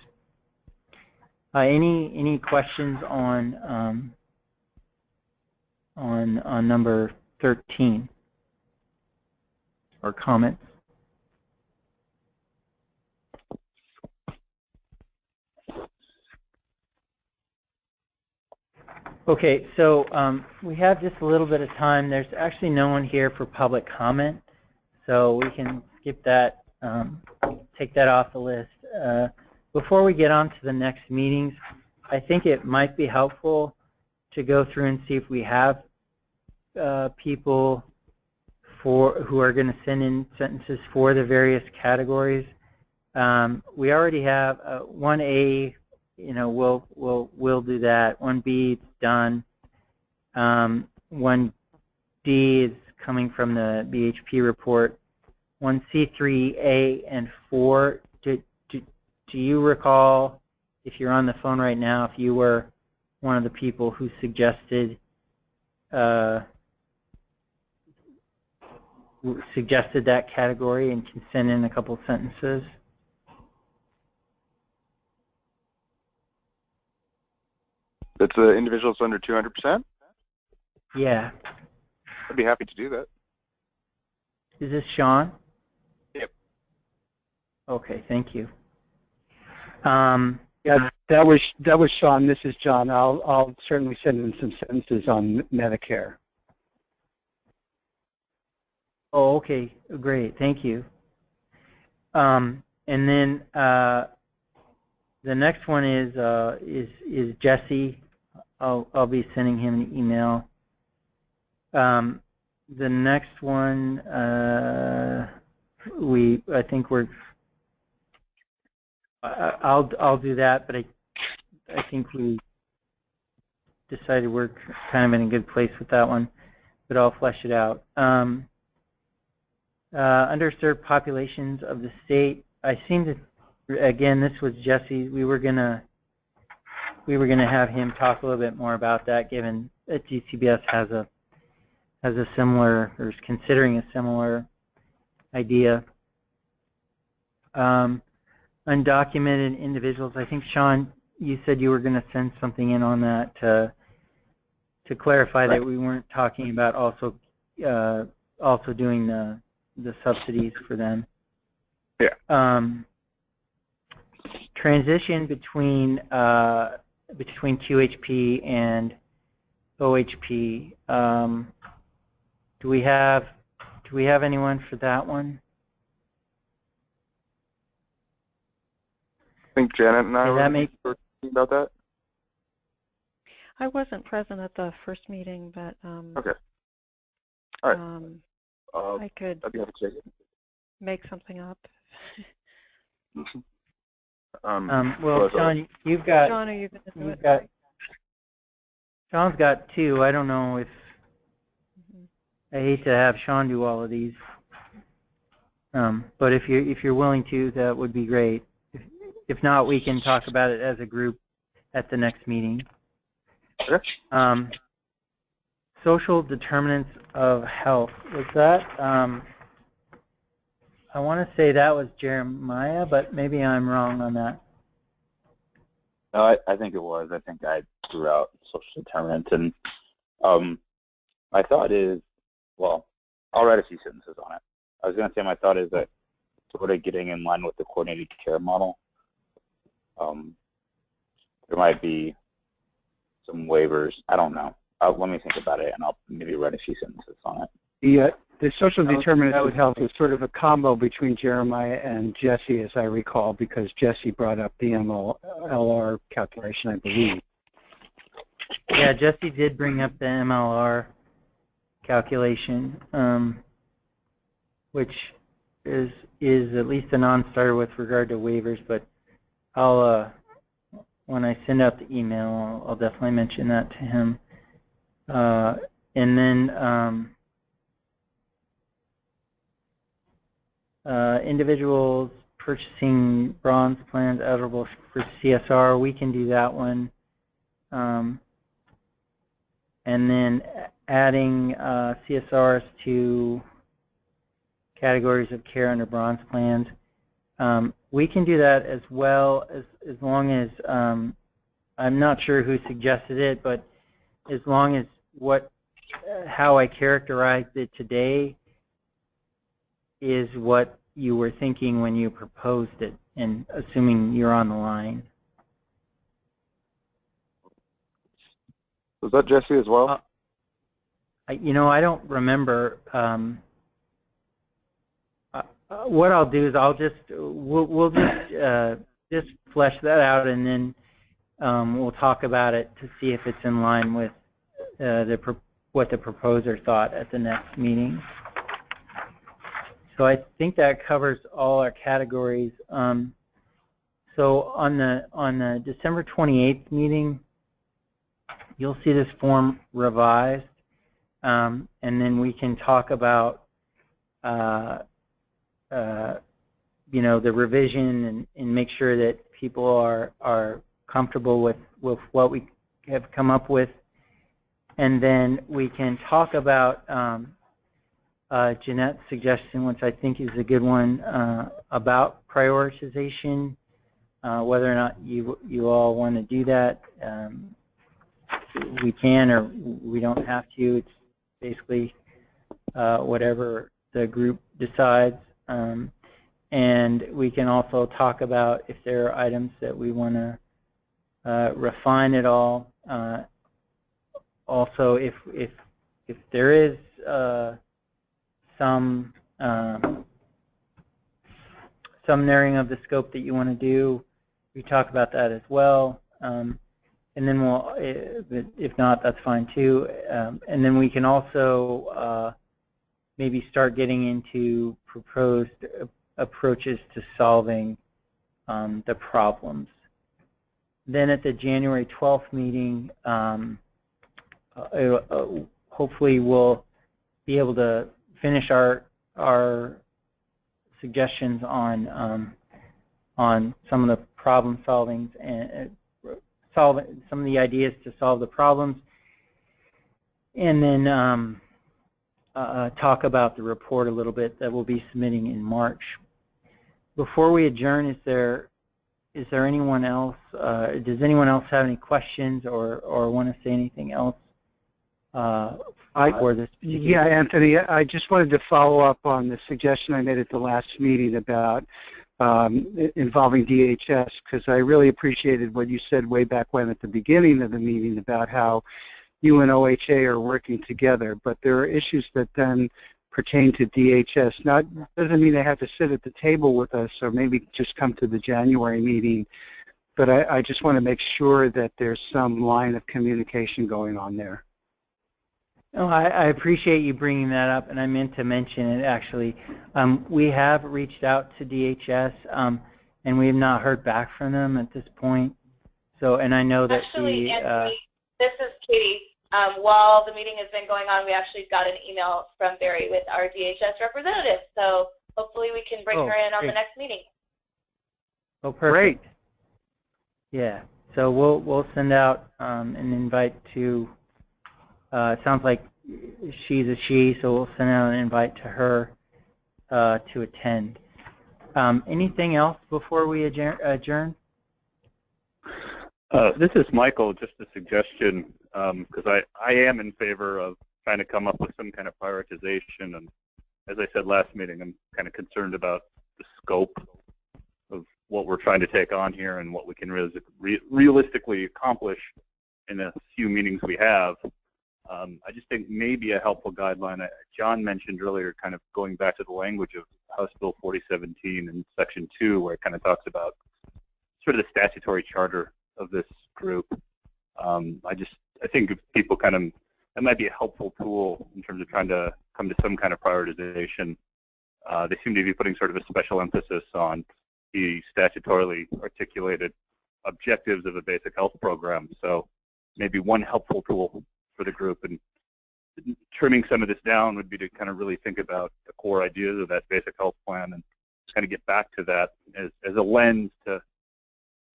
Any questions on number 13 or comments? Okay, so we have just a little bit of time. There's actually no one here for public comment, so we can skip that, take that off the list. Before we get on to the next meetings, I think it might be helpful to go through and see if we have people who are going to send in sentences for the various categories. We already have 1A. We'll do that. 1B is done. 1D is coming from the BHP report. 1C, 3A, and 4. Do you recall, if you're on the phone right now, if you were one of the people who suggested that category and can send in a couple sentences? That's the individuals under 200%? Yeah. I'd be happy to do that. Is this Sean? Yep. Okay, thank you. Yeah, that was Sean. This is John. I'll certainly send in some sentences on Medicare. Oh, okay, great, thank you. And then the next one is Jesse. I'll be sending him an email. The next one, I think I'll do that, but I think we decided we're kind of in a good place with that one, but I'll flesh it out. Underserved populations of the state. I seem to, again, this was Jesse. We were gonna have him talk a little bit more about that, given that GCBS has a similar, or is considering a similar idea. Undocumented individuals. I think, Sean, you said you were going to send something in on that to clarify that we weren't talking about also doing the subsidies for them. Yeah. Transition between QHP and OHP. Do we have anyone for that one? I think Janet and I were talking about that. I wasn't present at the first meeting, but okay. All right. I could make something up. Well, Sean, you've got. Sean, are you going to do it? Sean's got two. I don't know if I hate to have Sean do all of these, but if you're willing to, that would be great. If not, we can talk about it as a group at the next meeting. Okay. Social determinants of health. Was that? I want to say that was Jeremiah, but maybe I'm wrong on that. No, I think it was. I think I threw out social determinants, and my thought is, well, I'll write a few sentences on it. I was going to say my thought is that sort of getting in line with the coordinated care model, there might be some waivers. I don't know. Let me think about it, and I'll maybe write a few sentences on it. The social determinants of health is sort of a combo between Jeremiah and Jesse, as I recall, because Jesse brought up the MLR calculation, I believe. Yeah, Jesse did bring up the MLR calculation, which is at least a non-starter with regard to waivers, but I'll when I send out the email, I'll definitely mention that to him. And then individuals purchasing bronze plans eligible for CSR, we can do that one. And then adding CSRs to categories of care under bronze plans. We can do that as well, as long as, I'm not sure who suggested it, but as long as how I characterized it today is what you were thinking when you proposed it, and assuming you're on the line. Was that Jesse as well? I don't remember. What I'll do is we'll just flesh that out, and then we'll talk about it to see if it's in line with what the proposer thought at the next meeting. So I think that covers all our categories. So on the December 28th meeting, you'll see this form revised, and then we can talk about the revision and make sure that people are comfortable with what we have come up with, and then we can talk about Jeanette's suggestion, which I think is a good one, about prioritization, whether or not you all want to do that. We can, or we don't have to. It's basically whatever the group decides. And we can also talk about if there are items that we want to refine at all. Also, if there is some some narrowing of the scope that you want to do, we talk about that as well. And then we'll, if not, that's fine too. And then we can also maybe start getting into proposed approaches to solving the problems. Then at the January 12th meeting, hopefully we'll be able to finish our suggestions on some of the problem solvings and solve some of the ideas to solve the problems, and then talk about the report a little bit that we'll be submitting in March. Before we adjourn, is there anyone else? Does anyone else have any questions or want to say anything else for this? Yeah, Anthony, I just wanted to follow up on the suggestion I made at the last meeting about involving DHS, because I really appreciated what you said way back when at the beginning of the meeting about how you and OHA are working together, but there are issues that then pertain to DHS. Now, doesn't mean they have to sit at the table with us or maybe just come to the January meeting, but I just want to make sure that there's some line of communication going on there. Oh, I appreciate you bringing that up, and I meant to mention it actually. We have reached out to DHS, and we have not heard back from them at this point. So, and I know that actually, Anthony, this is Katie. While the meeting has been going on, we actually got an email from Barry with our DHS representative. So hopefully we can bring her in on the next meeting. Oh, perfect. Great. Yeah. So we'll send out an invite to. It sounds like she's a she, so we'll send out an invite to her to attend. Anything else before we adjourn? This is Michael. Just a suggestion, because I am in favor of trying to come up with some kind of prioritization. And as I said last meeting, I'm kind of concerned about the scope of what we're trying to take on here and what we can realistically accomplish in a few meetings we have. I just think maybe a helpful guideline, John mentioned earlier, kind of going back to the language of House Bill 4017 in Section 2, where it kind of talks about sort of the statutory charter of this group. I think if people kind of, that might be a helpful tool in terms of trying to come to some kind of prioritization. They seem to be putting sort of a special emphasis on the statutorily articulated objectives of a basic health program. So maybe one helpful tool for the group, and trimming some of this down would be to kind of really think about the core ideas of that basic health plan and kind of get back to that as a lens to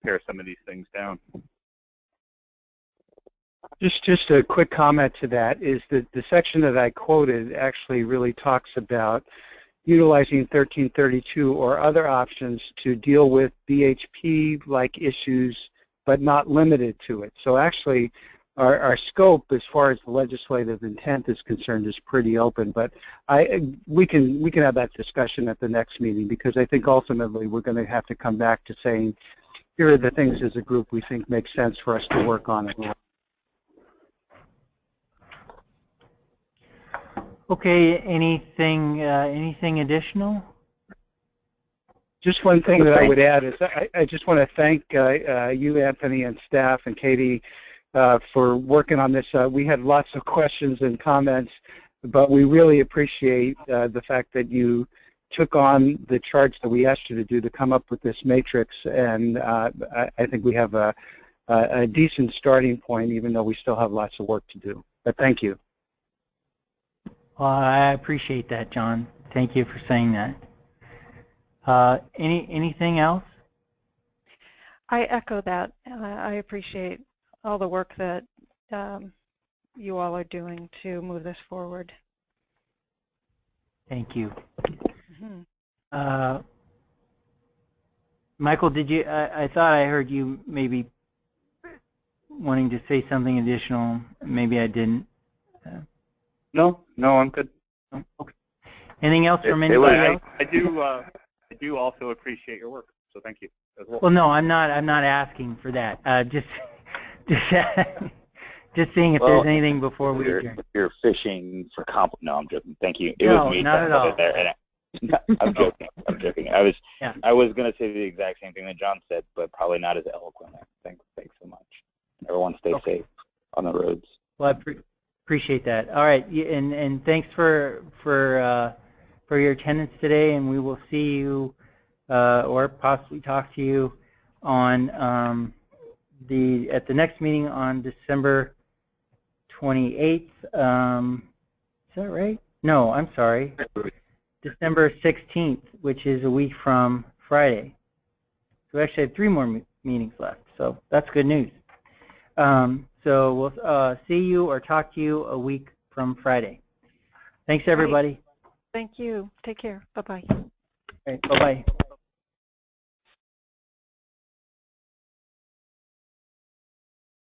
pare some of these things down. Just a quick comment to that is that the section that I quoted actually really talks about utilizing 1332 or other options to deal with BHP-like issues, but not limited to it. So actually, our scope, as far as the legislative intent is concerned, is pretty open. But we can have that discussion at the next meeting, because I think ultimately we're going to have to come back to saying, here are the things as a group we think make sense for us to work on. Okay. Anything additional? Just one thing that I would add is I just want to thank you, Anthony, and staff, and Katie, for working on this. We had lots of questions and comments, but we really appreciate the fact that you took on the charge that we asked you to do to come up with this matrix, and I think we have a decent starting point, even though we still have lots of work to do. But thank you. Well, I appreciate that, John. Thank you for saying that. Anything else? I echo that. I appreciate all the work that you all are doing to move this forward. Thank you. Mm-hmm. Michael, did you? I thought I heard you maybe wanting to say something additional. Maybe I didn't. No, I'm good. Oh, okay. Anything else from anybody else? I do also appreciate your work, so thank you as well. Well, no, I'm not asking for that. Just seeing if there's anything before we adjourn. You're fishing for compliment. No, I'm joking. Thank you. It No, was me not at all. there, I'm joking. I'm joking. I was going to say the exact same thing that John said, but probably not as eloquently. Thanks so much. Everyone stay safe on the roads. Well, I appreciate that. All right, and thanks for your attendance today, and we will see you or possibly talk to you on at the next meeting on December 28th. Is that right? No, I'm sorry. December 16th, which is a week from Friday. So we actually have 3 more meetings left, so that's good news. So we'll see you or talk to you a week from Friday. Thanks, everybody. Thank you. Take care. Bye-bye. Okay, bye-bye.